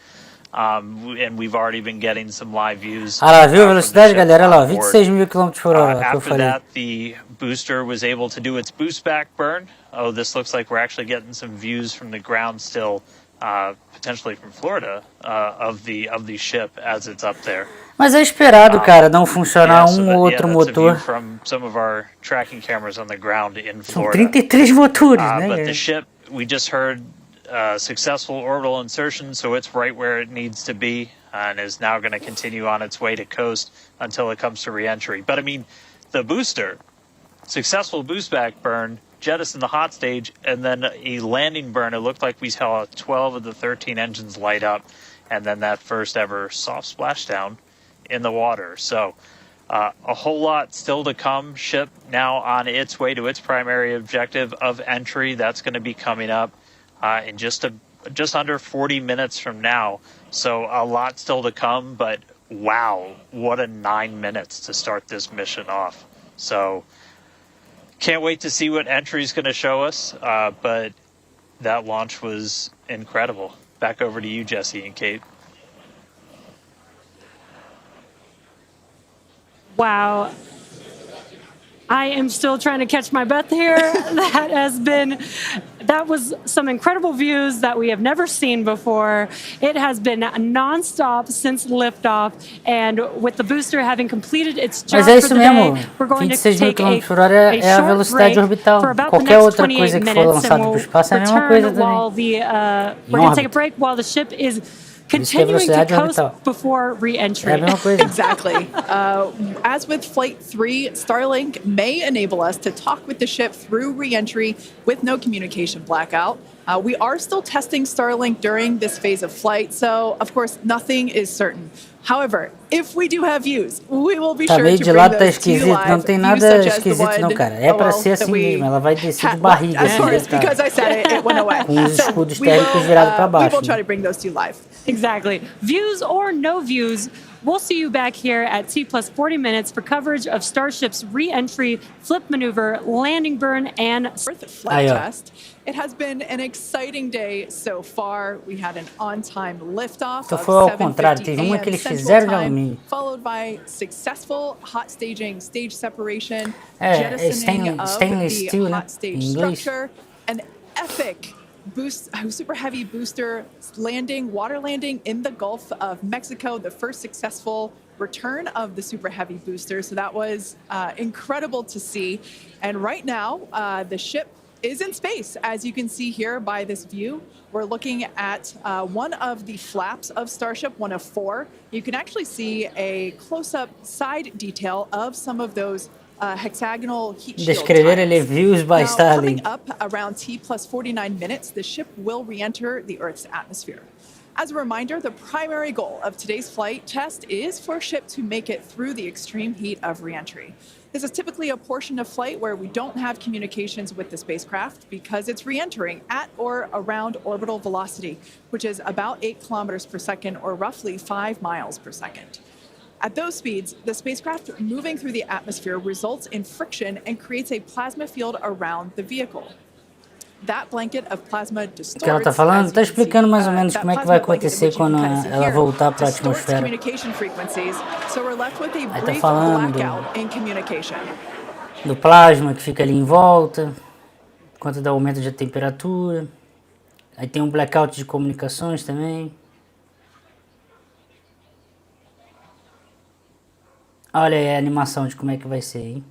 And we've already been getting some live views. Ah lá, viu a velocidade, galera? Olha lá, 26.000 km/h. After that, the booster was able to do its boost back burn. Oh, this looks like we're actually getting some views from the ground still potentially from Florida, of the ship as it's up there. Mas é esperado, cara, não funcionar ou outro motor. From some of our tracking cameras on the ground in São Florida. 33 motores, né? But the ship, we just heard successful orbital insertion, so it's right where it needs to be, and is now going to continue on its way to coast until it comes to reentry. But I mean, the booster, successful boost back burn, jettison the hot stage, and then a landing burn. It looked like we saw 12 of the 13 engines light up, and then that first ever soft splashdown in the water. So a whole lot still to come. Ship now on its way to its primary objective of entry. That's going to be coming up in just under 40 minutes from now. So a lot still to come, but wow, what a 9 minutes to start this mission off. So can't wait to see what entry is going to show us, but that launch was incredible. Back over to you, Jesse and Kate. Wow. I am still trying to catch my breath here. That was some incredible views that we have never seen before. It has been nonstop since liftoff, and with the booster having completed its job for the day, we're going to take a short break for about the next 28 minutes, and we'll return while we're going to take a break while the ship is continuing to coast before re-entry. Exactly. As with Flight 3, Starlink may enable us to talk with the ship through re-entry with no communication blackout. We are still testing Starlink during this phase of flight, so of course nothing is certain. However, if we do have views, we will be sure to bring those to you live. Não tem nada esquisito não, cara. É pra ser assim mesmo. Ela vai descer de barriga. As far as because I said it went away. Com os escudos térmicos virados para baixo. We will try to bring those to you live. Exactly. Views or no views, we'll see you back here at T plus 40 minutes for coverage of Starship's re-entry, flip maneuver, landing burn, and flight test. It has been an exciting day so far. We had an on-time liftoff of 7:50 a.m. Central Time, followed by successful hot staging, stage separation, jettisoning of the hot stage structure, an epic super heavy booster landing, water landing in the Gulf of Mexico, the first successful return of the super heavy booster. So that was incredible to see. And right now, the ship is in space. As you can see here by this view, we're looking at one of the flaps of Starship, one of 4. You can actually see a close-up side detail of some of those hexagonal heat shield tiles. Now, coming up around T plus 49 minutes, the ship will re-enter the Earth's atmosphere. As a reminder, the primary goal of today's flight test is for a ship to make it through the extreme heat of re-entry. This is typically a portion of flight where we don't have communications with the spacecraft because it's re-entering at or around orbital velocity, which is about 8 kilometers per second or roughly 5 miles per second. At those speeds, the spacecraft moving through the atmosphere results in friction and creates a plasma field around the vehicle. That blanket of plasma distorts, que ela tá falando, tá explicando mais ou menos como é que vai acontecer quando ela voltar para a atmosfera. Aí tá falando do plasma que fica ali em volta, quanto dá aumento de temperatura. Aí tem um blackout de comunicações também. Olha aí a animação de como é que vai ser, hein?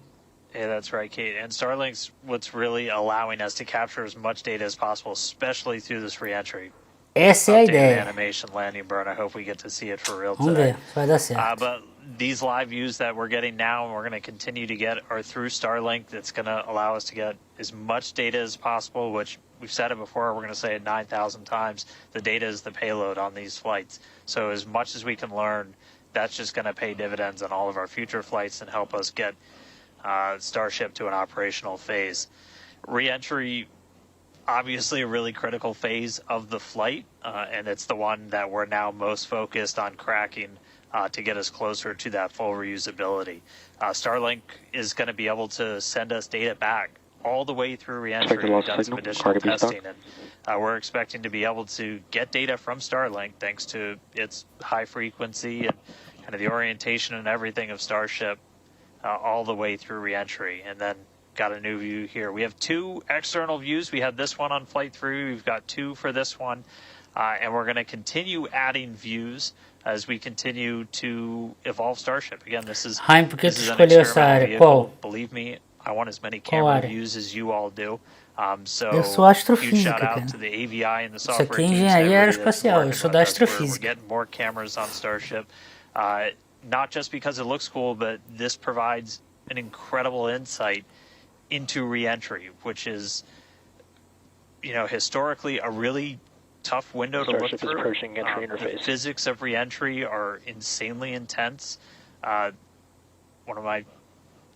Yeah, that's right, Kate. And Starlink's what's really allowing us to capture as much data as possible, especially through this re-entry. Essa é a ideia. Animation, landing burn. I hope we get to see it for real today. Vamos ver, vai dar certo. But these live views that we're getting now and we're going to continue to get are through Starlink. That's going to allow us to get as much data as possible, which we've said it before, we're going to say it 9,000 times. The data is the payload on these flights. So as much as we can learn, that's just going to pay dividends on all of our future flights and help us get Starship to an operational phase. Re-entry, obviously a really critical phase of the flight, and it's the one that we're now most focused on cracking to get us closer to that full reusability. Starlink is going to be able to send us data back all the way through re-entry. We've done some additional testing, and we're expecting to be able to get data from Starlink thanks to its high frequency and kind of the orientation and everything of Starship all the way through re-entry. And then got a new view here. We have 2 external views. We had this one on flight 3. We've got 2 for this one. And we're going to continue adding views as we continue to evolve Starship. Again, this is Hime, por que tu this is an escolheu essa experimental área? vehicle. Qual? Believe me, I want as many Qual camera área? views as you all do. So Eu sou huge astrofísica, shout out cara. to the AVI and the Isso software aqui é teams, engenharia everybody that's aeroespacial. Eu working sou with da us. We're astrofísica. getting more cameras on Starship, not just because it looks cool, but this provides an incredible insight into reentry, which is, you know, historically a really tough window to look Starship is through. approaching entry The interface. physics of reentry are insanely intense. One of my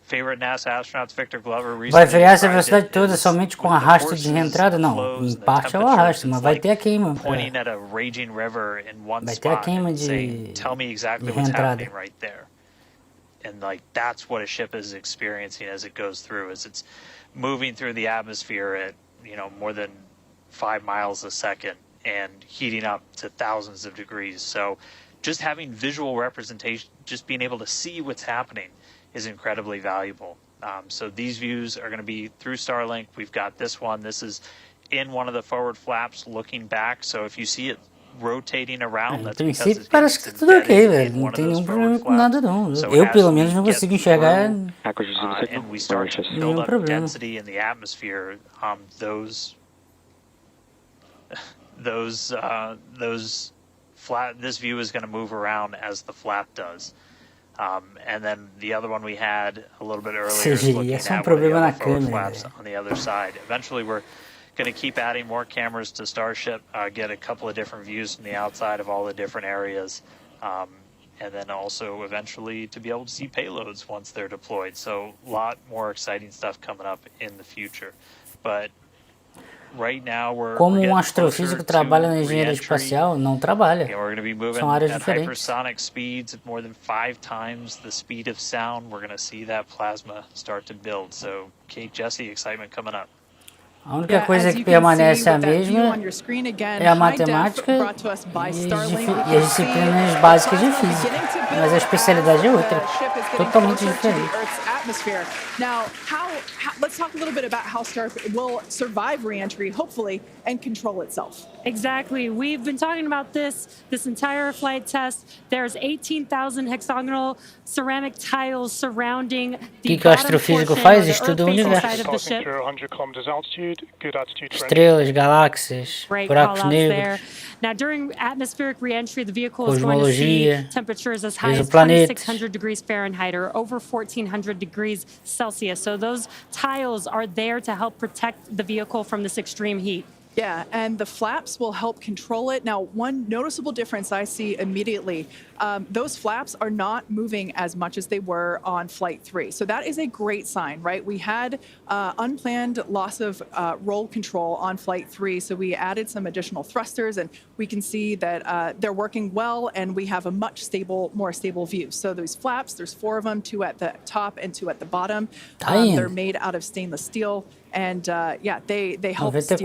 favorite NASA astronauts, Victor Glover, Vai recently frear essa described velocidade it toda as somente com with the arrasto de forces, reentrada? the Não, flows, em and the parte é o temperatures. arrasto, mas It's vai like ter a queima. pointing at a raging river in one Vai ter a spot queima and de, saying, "Tell me exactly de what's reentrada. happening right there." And like that's what a ship is experiencing as it goes through, as it's moving through the atmosphere at, you know, more than 5 miles a second and heating up to thousands of degrees. So just having visual representation, just being able to see what's happening is incredibly valuable. So these views are going to be through Starlink. We've got this one. This is in one of the forward flaps looking back. So if you see it rotating around, Em that's because princípio it's parece que tá tudo ok, embedded velho. in Não one of tem those nenhum problema forward com nada, flaps. não. So Eu, as pelo we menos, não get consigo enxergar through, Acquisition signal. and we start to Mauritius. build nenhum up problema. density in the atmosphere, those flat. This view is going to move around as the flap does. And then the other one we had a little bit earlier is Seja, looking é só at um one of the problema na other forward câmera, flaps velho. on the other side. Eventually, we're going to keep adding more cameras to Starship, get a couple of different views from the outside of all the different areas, and then also eventually to be able to see payloads once they're deployed. So a lot more exciting stuff coming up in the future. But right now Como astrofísico trabalha na engenharia espacial, não trabalha. we're going to be moving São áreas at diferentes. hypersonic speeds at more than 5 times the speed of sound. We're going to see that plasma start to build. So, Kate, Jesse, excitement coming up. A única coisa que permanece a mesma é a matemática e as disciplinas básicas de física, mas a especialidade é outra, totalmente diferente. Now, let's talk a little bit about how Starship will survive reentry, hopefully, and control itself. Exactly. We've been talking about this entire flight test. There's 18,000 hexagonal ceramic tiles surrounding the que o astrofísico faz? Estuda o universo. Estrelas, galáxias, buracos negros, Now, during atmospheric reentry, the vehicle is going to cosmologia, see temperatures as high as exoplanetas, 2,600 degrees Fahrenheit or over 1,400 degrees Celsius. So those tiles are there to help protect the vehicle from this extreme heat. Yeah, and the flaps will help control it. Now, one noticeable difference I see immediately, those flaps are not moving as much as they were on Flight 3. So that is a great sign, right? We had unplanned loss of roll control on Flight 3, so we added some additional thrusters, and we can see that they're working well, and we have a much more stable view. So those flaps, there's 4 of them, 2 at the top and 2 at the bottom. They're made out of stainless steel. And yeah, they help steer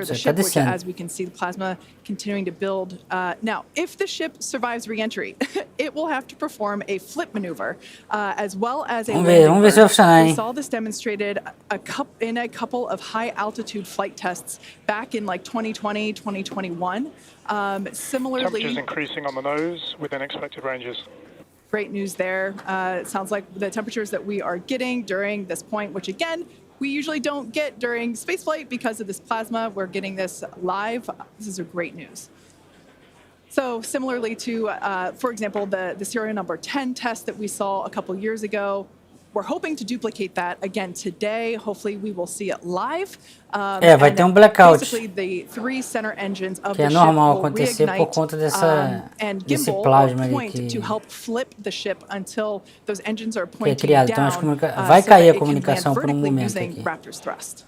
the ship, which, as we can see, the plasma continuing to build. Now, if the ship survives reentry, it will have to perform a flip maneuver, as well as a landing burn. We saw this demonstrated in a couple of high-altitude flight tests back in like 2020, 2021. Similarly, temperatures increasing on the nose within expected ranges. Great news there. It sounds like the temperatures that we are getting during this point, which again, we usually don't get during spaceflight because of this plasma. We're getting this live. This is a great news. So similarly to, for example, the serial number 10 test that we saw a couple years ago, we're hoping to duplicate that again today. Hopefully we will see it live. Vai ter blackout, the 3 center engines of que é normal acontecer por conta desse plasma ali to help flip the ship until those engines are que é pointing criado. down, Então vai cair a comunicação por momento aqui. Raptor's thrust.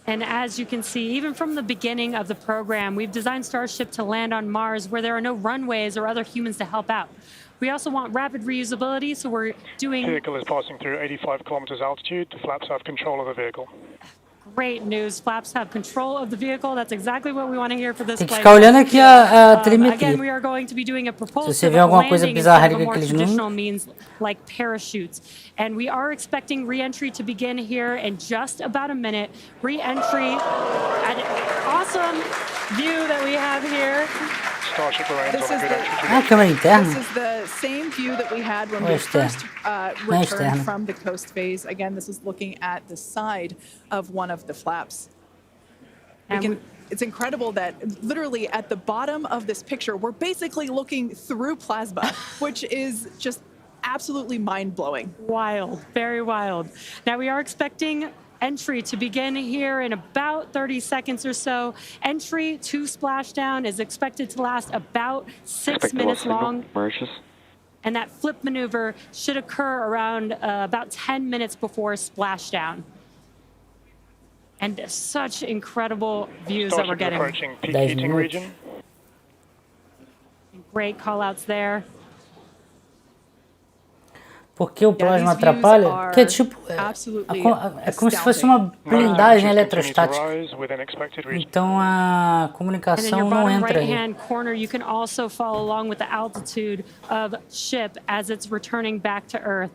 And as you can see, even from the beginning of the program, we've designed Starship to land on Mars where there are no runways or other humans to help out. We also want rapid reusability, so we're doing... The vehicle is passing through 85 kilometers altitude. The flaps have control of the vehicle. Great news. Flaps have control of the vehicle. That's exactly what we want to hear for this Tem que flight. ficar olhando aqui a telemetria. Again, we are going to be doing a propulsive Se você vê alguma coisa landing bizarra instead ali of a com more aqueles traditional números, means like parachutes. And we are expecting re-entry to begin here in just about a minute. Re-entry, an awesome view that we have here. Starship remains on a good entry ah, câmera interna? This is the same view that we had when Ou we externa? first Não é returned externa. from the coast phase. Again, this is looking at the side of one of the flaps. It's incredible that literally at the bottom of this picture, we're basically looking through plasma, which is just absolutely mind-blowing. Wild, very wild. Now we are expecting entry to begin here in about 30 seconds or so. Entry to splashdown is expected to last about 6 minutes long. And that flip maneuver should occur around about 10 minutes before splashdown. And such incredible views that we're getting. Approaching peak heating region. Great call-outs there. Por que o plasma atrapalha? Porque é tipo, é como se fosse uma blindagem eletrostática. Então a comunicação não entra ali. Right-hand corner, you can also follow along with the altitude of ship as it's returning back to Earth.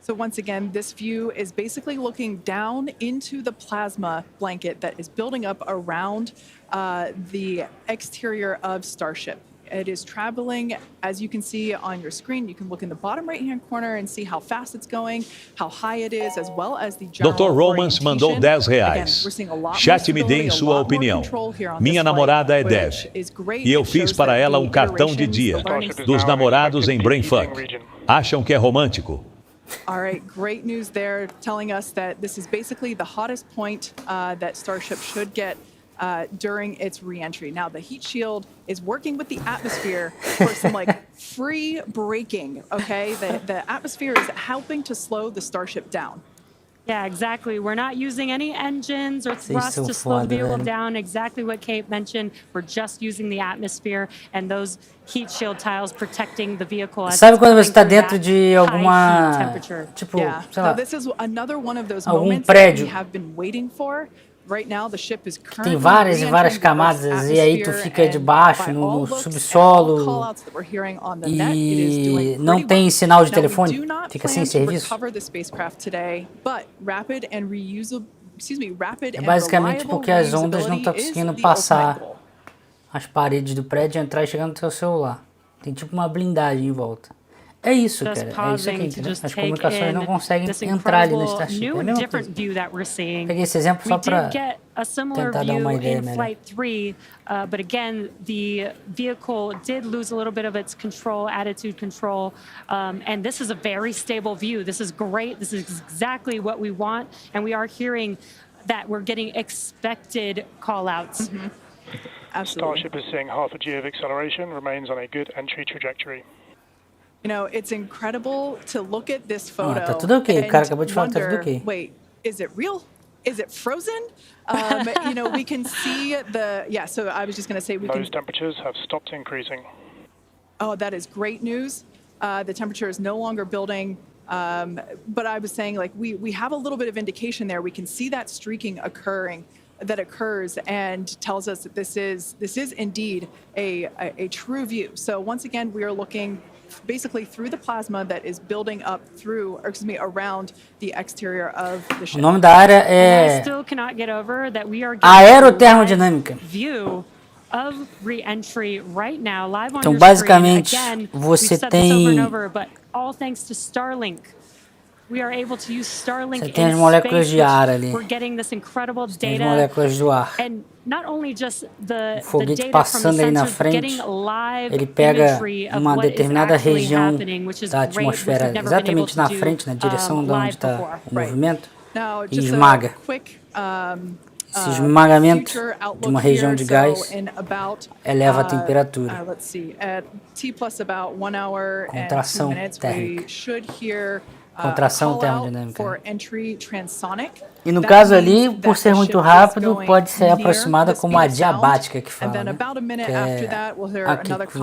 So once again, this view is basically looking down into the plasma blanket that is building up around the exterior of Starship. It is traveling, as you can see on your screen. You can look in the bottom right-hand corner and see how fast it's going, how high it is, as well as the general Dr. Romans mandou R$10. Chat me dê sua opinião. Minha namorada é Dev. E eu fiz para ela um cartão de dia dos namorados em Brainfuck. Acham que é romântico? All right, great news there, telling us that this is basically the hottest point that Starship should get during its re-entry. Now, the heat shield is working with the atmosphere for some free braking, okay? The atmosphere is helping to slow the Starship down. Yeah, exactly. We're not using any engines or thrust to slow the vehicle down. Exactly what Kate mentioned. We're just using the atmosphere and those heat shield tiles protecting the vehicle. Sabe quando você está dentro de alguma, tipo, sei lá, this is another one of those algum moments prédio. that we have been waiting for. Right now, the ship is Tem várias e várias camadas e aí tu fica debaixo no subsolo e não tem sinal de telefone, fica sem serviço. É basicamente porque as ondas não estão conseguindo passar as paredes do prédio, entrar e chegar no teu celular. Tem tipo uma blindagem em volta. É isso, cara. É isso aqui, entendeu? As comunicações não conseguem entrar ali no Starship. É a mesma coisa. Peguei esse exemplo só para tentar dar uma ideia melhor. But again, the vehicle did lose a little bit of its control, attitude control, and this is a very stable view. This is great. This is exactly what we want, and we are hearing that we're getting expected call-outs. Mm-hmm. Absolutely. Starship is seeing half a G of acceleration, remains on a good entry trajectory. You know, it's incredible to look at this photo tá tudo ok. O cara acabou de falar que tá tudo wonder, ok. wait, is it real? Is it frozen? You know, we can see the, so I was just going to say Those temperatures have stopped increasing. Oh, that is great news. The temperature is no longer building. But I was saying, we have a little bit of indication there. We can see that streaking occurs and tells us that this is indeed a true view. So once again, we are looking basically through the plasma that is building up around the exterior of the ship. O nome da área é aerotermodinâmica. Então, basicamente, você tem Você tem as moléculas de ar ali. Você tem as moléculas do ar. O foguete passando aí na frente, ele pega uma determinada região da atmosfera, exatamente na frente, na direção de onde está o movimento, e esmaga. Esse esmagamento de uma região de gás eleva a temperatura. Contração térmica. Contração termodinâmica. For entry transonic. E no caso ali, por ser muito rápido, pode ser aproximada como a diabática que fala, né? Que é aqui que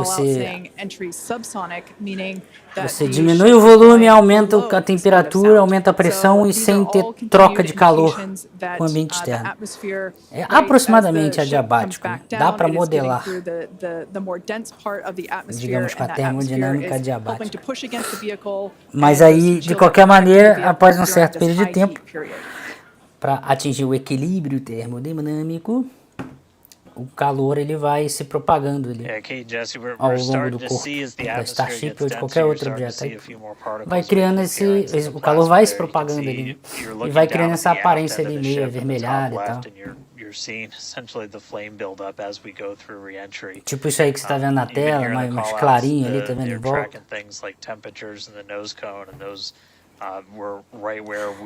você diminui o volume, aumenta a temperatura, aumenta a pressão e sem ter troca de calor com o ambiente externo. É aproximadamente adiabático, né? Dá para modelar, digamos, com a termodinâmica adiabática. Mas aí, de qualquer maneira, após um certo período de tempo, para atingir o equilíbrio termodinâmico, o calor ele vai se propagando ali ao longo do corpo da Starship ou de qualquer outro objeto. Aí vai criando o calor vai se propagando ali, né? E vai criando essa aparência ali meio avermelhada e tal. Tipo isso aí que você está vendo na tela, mais clarinho ali, tá vendo em volta.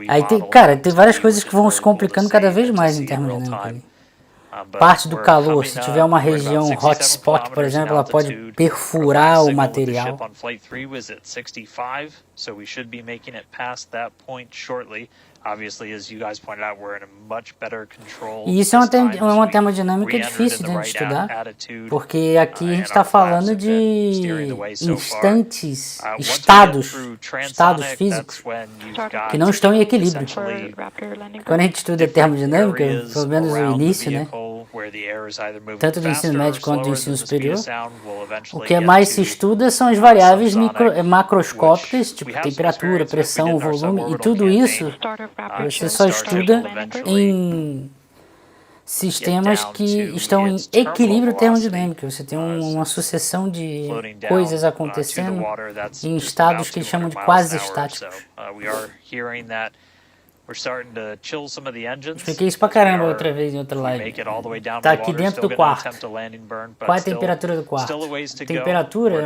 Aí tem várias coisas que vão se complicando cada vez mais em termodinâmica ali. Parte do calor, se tiver uma região hotspot, por exemplo, ela pode perfurar o material. E isso é uma termodinâmica difícil de a gente estudar, porque aqui a gente está falando de instantes, estados físicos que não estão em equilíbrio. Quando a gente estuda termodinâmica, pelo menos o início, né? Tanto do ensino médio quanto do ensino superior, o que mais se estuda são as variáveis macroscópicas, tipo temperatura, pressão, volume, e tudo isso você só estuda em sistemas que estão em equilíbrio termodinâmico. Você tem uma sucessão de coisas acontecendo em estados que eles chamam de quase estáticos. Expliquei isso pra caramba outra vez em outra live. Tá aqui dentro do quarto. Qual é a temperatura do quarto? A temperatura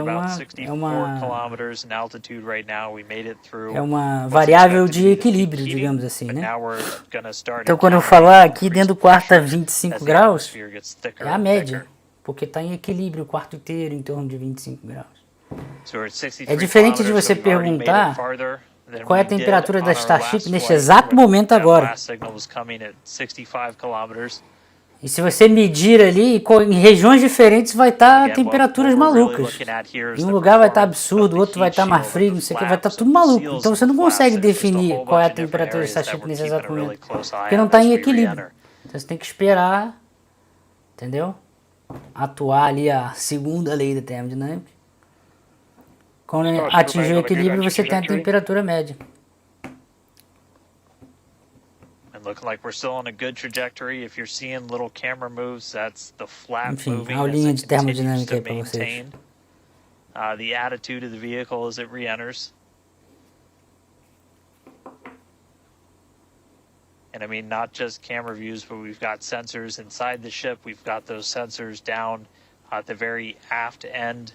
é uma variável de equilíbrio, digamos assim, né? Então quando eu falar aqui dentro do quarto tá 25 graus, é a média, porque tá em equilíbrio o quarto inteiro em torno de 25 graus. É diferente de você perguntar qual é a temperatura da Starship neste exato momento agora. E se você medir ali, em regiões diferentes vai estar temperaturas malucas. Em um lugar vai estar absurdo, outro vai estar mais frio, não sei o que, vai estar tudo maluco. Então você não consegue definir qual é a temperatura da Starship nesse exato momento, porque não está em equilíbrio. Então você tem que esperar, entendeu? Atuar ali a segunda lei da termodinâmica. Quando atingir o equilíbrio, você tem a temperatura média. Enfim, aulinha de termodinâmica aí para vocês. The attitude of the vehicle as it re-enters. And I mean, not just camera views, but we've got sensors inside the ship. We've got those sensors down at the very aft end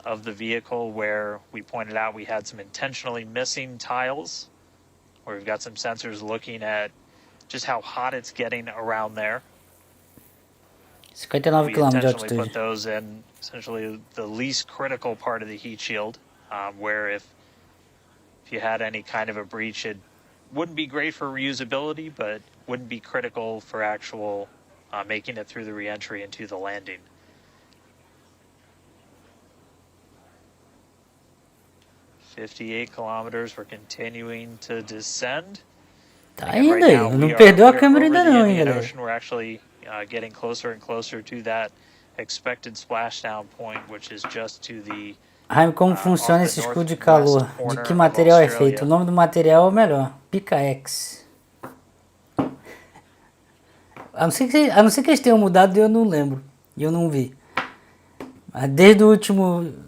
of the vehicle where we pointed out we had some intentionally missing tiles, where we've got some sensors looking at just how hot it's getting around there. 59 km de altitude. Put those in essentially the least critical part of the heat shield, where if you had any kind of a breach, it wouldn't be great for reusability, but wouldn't be critical for actual making it through the re-entry into the landing. .58 kilometers, we're continuing to descend. Tá indo aí, não perdeu a câmera ainda não, hein, galera. We're actually getting closer and closer to that expected splashdown point, which is just to the Hime, como funciona esse escudo de calor? De que material é feito? O nome do material é o melhor, PKX. A não ser que eles tenham mudado, eu não lembro, e eu não vi. Mas desde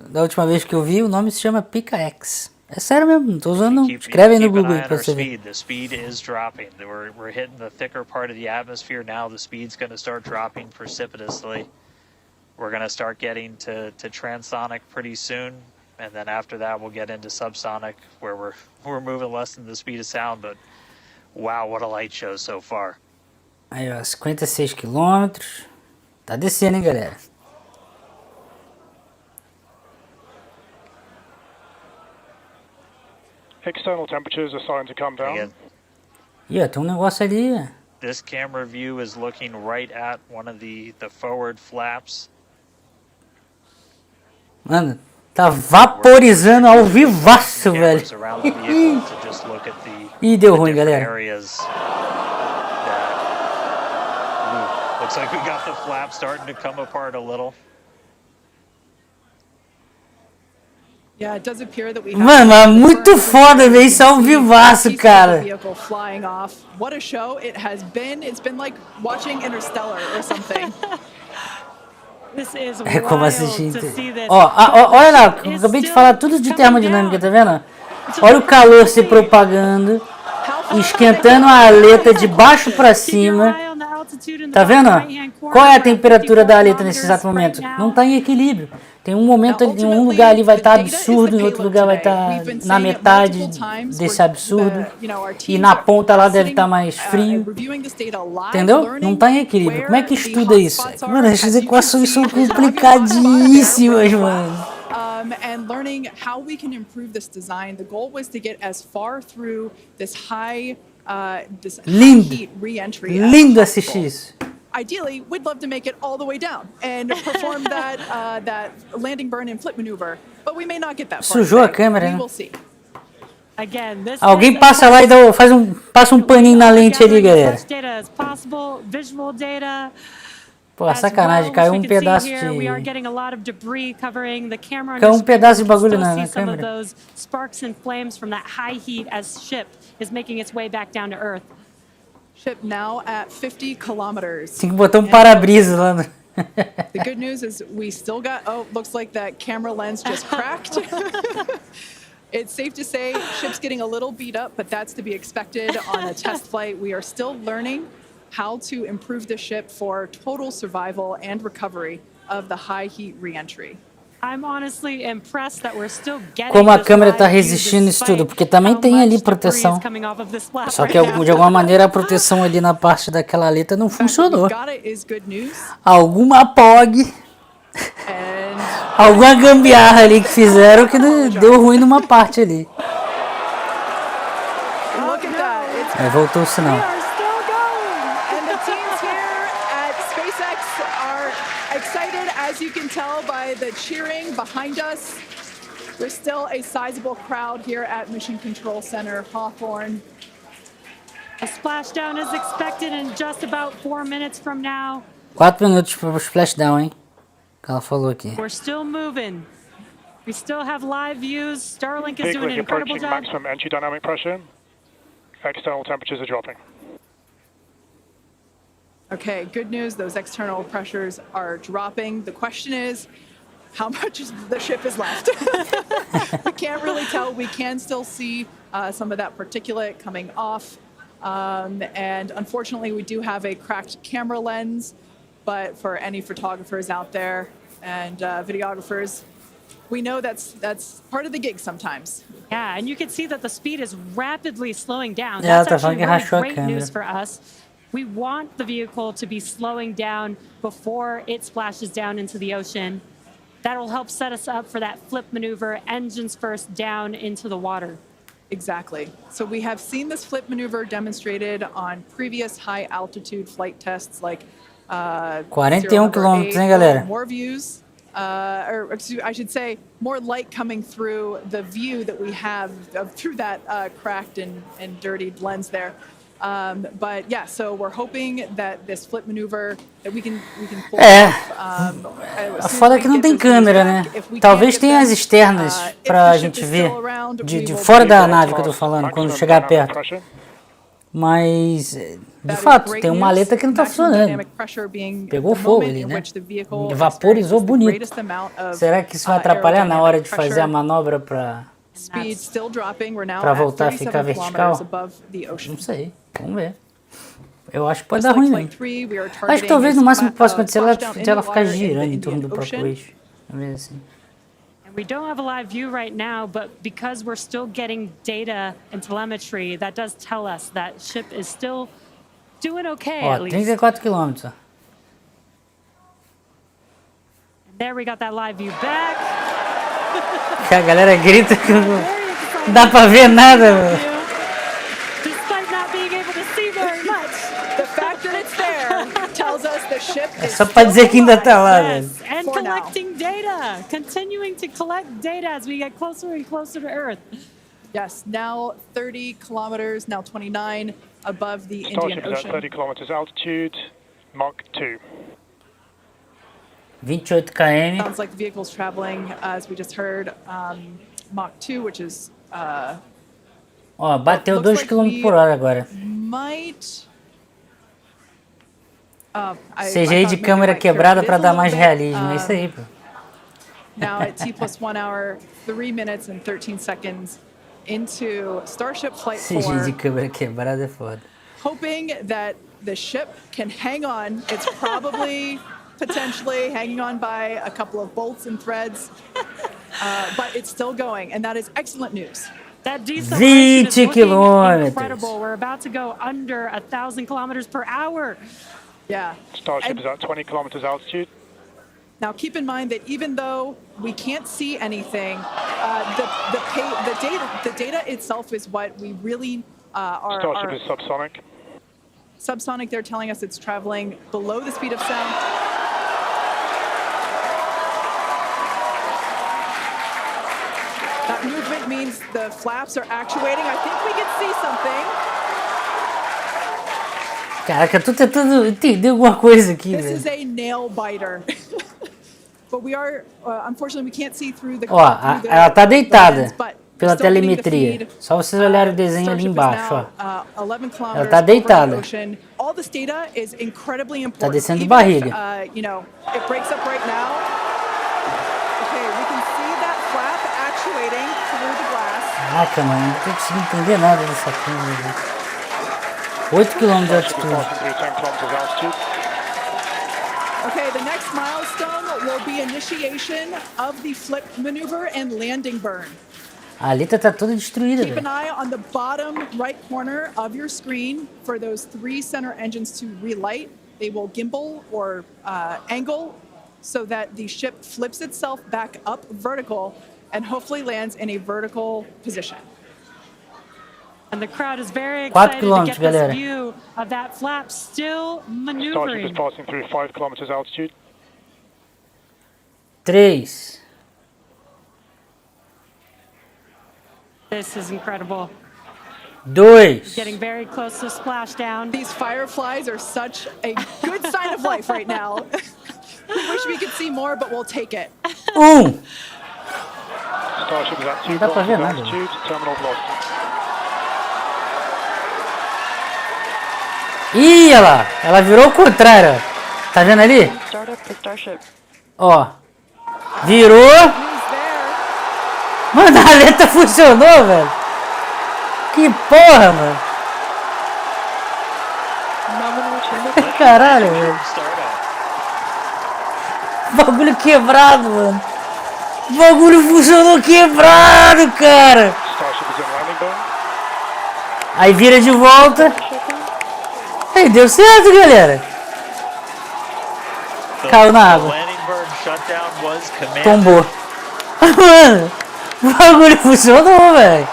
da última vez que eu vi, o nome se chama PKX. É sério mesmo, não tô usando não. Escreve aí no Google aí pra você ver. The speed is dropping. We're hitting the thicker part of the atmosphere now. The speed's going to start dropping precipitously. We're going to start getting to transonic pretty soon, and then after that we'll get into subsonic, where we're moving less than the speed of sound. But wow, what a light show so far. Aí ó, 56 quilômetros. Tá descendo, hein, galera. External temperatures are starting to come down. Ih, ó, tem um negócio ali. This camera view is looking right at one of the forward flaps. Mano, tá vaporizando ao vivaço, velho. Ih, deu ruim, galera. Looks like we got the flap starting to come apart a little. Mano, é muito foda ver isso ao vivaço, cara. What a show it has been. It's been like watching Interstellar or something. É como assistir. Ó, olha lá, eu acabei de falar tudo de termodinâmica, tá vendo? Olha o calor se propagando, esquentando a aleta de baixo para cima. Tá vendo? Qual é a temperatura da aleta nesse exato momento? Não tá em equilíbrio. Tem um momento, em um lugar ali vai estar absurdo, em outro lugar vai estar na metade desse absurdo. E na ponta lá deve estar mais frio. Entendeu? Não está em equilíbrio. Como é que estuda isso? Mano, essas equações são complicadíssimas, mano. And learning how we can improve this design. The goal was to get as far through this high heat re-entry. Lindo assistir isso. Ideally, we'd love to make it all the way down and perform that landing burn and flip maneuver, but we may not get that far. Sujou a câmera, né? We will see. Alguém passa lá e passa um paninho na lente ali, galera. Pô, sacanagem, caiu um pedaço de... Caiu um pedaço de bagulho na câmera. Ship now at 50 kilometers. Tem que botar um para-brisa lá. The good news is we still got, looks like that camera lens just cracked. It's safe to say ship's getting a little beat up, but that's to be expected on a test flight. We are still learning how to improve the ship for total survival and recovery of the high heat re-entry. Como a câmera está resistindo isso tudo, porque também tem ali proteção. Só que de alguma maneira a proteção ali na parte daquela aleta não funcionou. Alguma POG, alguma gambiarra ali que fizeram que deu ruim numa parte ali. Aí voltou o sinal. As you can tell by the cheering behind us, there's still a sizable crowd here at Mission Control Center, Hawthorne. A splashdown is expected in just about 4 minutes from now. 4 minutos para o splashdown, hein? Que ela falou aqui. We're still moving. We still have live views. Starlink is doing an incredible job. Maximum entry dynamic pressure. External temperatures are dropping. Okay, good news, those external pressures are dropping. The question is, how much the ship is left? We can't really tell. We can still see some of that particulate coming off. And unfortunately, we do have a cracked camera lens. But for any photographers out there and videographers, we know that's part of the gig sometimes. Yeah, and you can see that the speed is rapidly slowing down. Yeah, that's actually really great news for us. We want the vehicle to be slowing down before it splashes down into the ocean. That will help set us up for that flip maneuver, engines first down into the water. Exactly. So we have seen this flip maneuver demonstrated on previous high altitude flight tests like 41 quilômetros, hein, galera? More views, or I should say, more light coming through the view that we have through that cracked and dirtied lens there. But yeah, so we're hoping that this flip maneuver that we can pull off. A foda é que não tem câmera, né? Talvez tenha as externas pra gente ver de fora da nave que eu tô falando, quando chegar perto. Mas, de fato, tem uma aleta que não tá funcionando. Pegou fogo ali, né? Vaporizou bonito. Será que isso vai atrapalhar na hora de fazer a manobra pra voltar a ficar vertical? Não sei. Vamos ver. Eu acho que pode dar ruim, né? Acho que talvez no máximo que possa acontecer é ela ficar girando em torno do próprio eixo. Talvez assim. We don't have a live view right now, but because we're still getting data and telemetry, that does tell us that ship is still doing okay, at least. 34 quilômetros. There we got that live view back. A galera grita que não dá pra ver nada, mano. Despite not being able to É só pra dizer que ainda tá lá, velho. Yes, and collecting data, continuing to collect data as we get closer and closer to Earth. Yes, now 30 kilometers, now 29 above the Indian Starship is at Ocean. 30 kilometers altitude, Mach 2. 28 km. Sounds like the vehicle's traveling, as we just heard, Mach 2, which is... Ó, bateu 2 km por hora agora. Might... CGI de câmera quebrada para dar mais realismo, é isso aí, pô. Now at T+1 hour, 3 minutes and 13 seconds into Starship Flight 4. CGI de câmera quebrada é foda. Hoping that the ship can hang on. It's probably potentially hanging on by a couple of bolts and threads, but it's still going, and that is excellent news. That deceleration is looking kilometers. incredible. We're about to go under 1,000 kilometers per hour. Yeah. Starship is at 20 kilometers altitude. Now, keep in mind that even though we can't see anything, the data itself is what we really are. Starship is subsonic. Subsonic, they're telling us it's traveling below the speed of sound. That movement means the flaps are actuating. I think we can see something. Caraca, eu tô tentando entender alguma coisa aqui, This velho. is a nail biter. But we are, unfortunately, we can't see through the. Ó, ela tá deitada pela telemetria. Só vocês olharem o desenho ali embaixo, ó. Ela tá deitada. Tá descendo de barriga. Caraca, mano, não tô conseguindo entender nada dessa coisa. 8 km de altitude. Okay, the next milestone will be initiation of the flip maneuver and landing burn. A alita tá toda destruída, Keep velho. an eye on the bottom right corner of your screen for those 3 center engines to relight. They will gimbal or angle so that the ship flips itself back up vertical and hopefully lands in a vertical position. And the crowd is very excited to get this view of that flap still maneuvering. Starship is passing through 5 kilometers altitude. 3. This is incredible. 2. Getting very close to splashdown. These fireflies are such a good sign of life right now. We wish we could see more, but we'll take it. Starship is at 2 kilometers altitude, terminal velocity. Ih, olha lá. Ela virou o contrário, ó. Tá vendo ali? Ó. Virou. Mano, a aleta funcionou, velho. Que porra, mano. Caralho, velho. Bagulho quebrado, mano. O bagulho funcionou quebrado, cara. Aí vira de volta. Aí deu certo, galera. Caiu na água. Tombou. Mano, o bagulho funcionou, velho.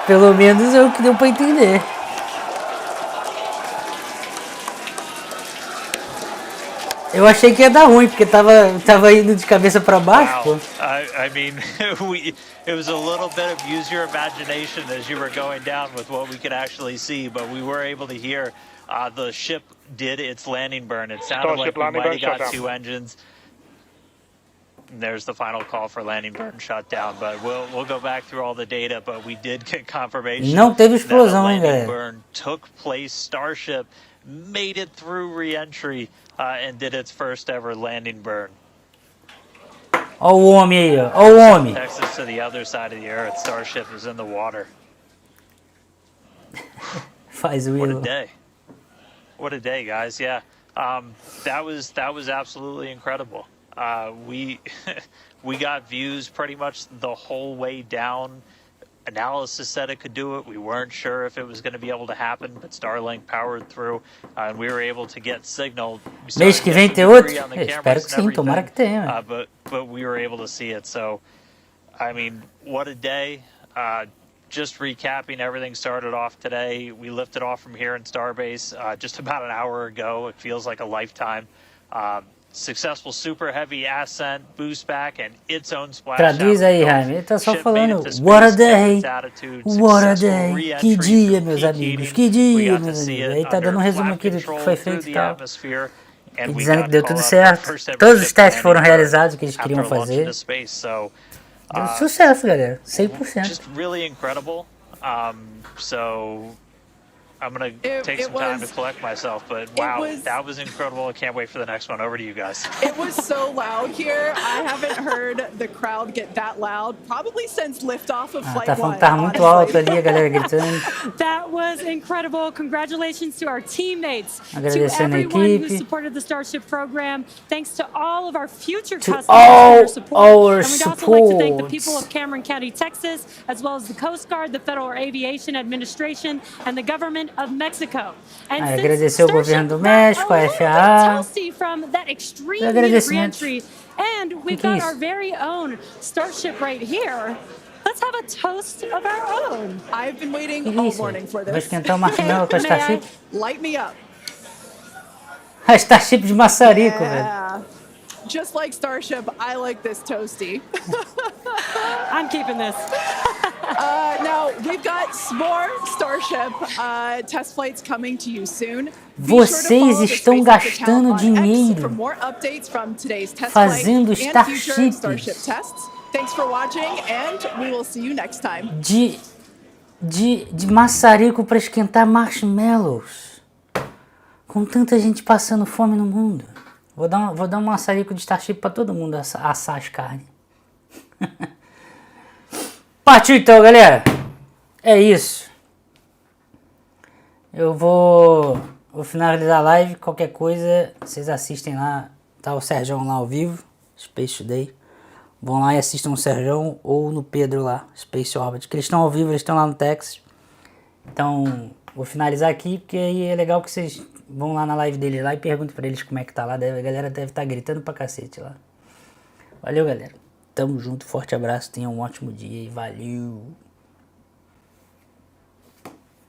Pelo menos é o que deu pra entender. Eu achei que ia dar ruim, porque tava indo de cabeça pra baixo, pô. I mean, it was a little bit of use your imagination as you were going down with what we could actually see, but we were able to hear the ship did its landing burn. It sounded like we might have got 2 engines. And there's the final call for landing burn shut down, but we'll go back through all the data, but we did get confirmation Não teve explosão, that hein, the landing galera. burn took place. Starship made it through re-entry and did its first ever landing burn. Ó o homem aí, ó. Ó o homem. Texas to the other side of the earth. Starship is in the water. Faz o What a Willow. day. What a day, guys. Yeah. That was absolutely incredible. We we got views pretty much the whole way down. Analysis said it could do it. We weren't sure if it was going to be able to happen, but Starlink powered through, and we were able to get signal. Mês que vem tem outro? Espero que sim, tomara que tenha. But we were able to see it. So, I mean, what a day. Just recapping, everything started off today. We lifted off from here in Starbase just about an hour ago. It feels like a lifetime. Successful super heavy ascent, boost back, and its own splash. Traduz aí, Hime. Ele tá só falando, what a day, what a day. Que dia, meus amigos, que dia, meus amigos. Aí tá dando um resumo aqui do que foi feito e tal. E dizendo que deu tudo certo. Todos os testes foram realizados que eles queriam fazer. Deu sucesso, galera. 100%. Just really incredible. I'm going to take some time to collect myself, but wow, that was incredible. I can't wait for the next one. Over to you guys. It was so loud here. I haven't heard the crowd get that loud probably since liftoff of Flight 1. Tá falando que tá muito alto ali, a galera gritando. That was incredible. Congratulations to our teammates, Agradecendo to a everyone who equipe. supported the Starship program. Thanks to all of our future To customers all for their support. our And we'd also like to thank the support. people of Cameron County, Texas, as well as the Coast Guard, the Federal Aviation Administration, and the government of Mexico. And since agradecer o governo do Starship México, a got a little FAA. bit toasty from that extreme Agradecimentos. re-entry, and we've Que é got isso? our very own Starship right here. Let's have a toast of our own. I've been waiting Que all isso? morning for Vai this. esquentar o marshmallow com a Starship? Light me up. A Starship de maçarico, velho. Yeah. Just like Starship, I like this toasty. I'm keeping this. Now, we've got more Starship test flights coming to you soon. Vocês estão gastando dinheiro fazendo Starship. Thanks for watching, and we will see you next time. De maçarico para esquentar marshmallows. Com tanta gente passando fome no mundo. Vou dar um maçarico de Starship para todo mundo assar as carnes. Partiu então, galera. É isso. Eu vou finalizar a live. Qualquer coisa, vocês assistem lá. Tá o Serjão lá ao vivo. Space Today. Vão lá e assistam o Serjão ou no Pedro lá. Space Orbit. Que eles estão ao vivo, eles estão lá no Texas. Então, vou finalizar aqui. Porque aí é legal que vocês vão lá na live dele lá e perguntem pra eles como é que tá lá. A galera deve estar gritando pra cacete lá. Valeu, galera. Tamo junto. Forte abraço. Tenham um ótimo dia e valeu.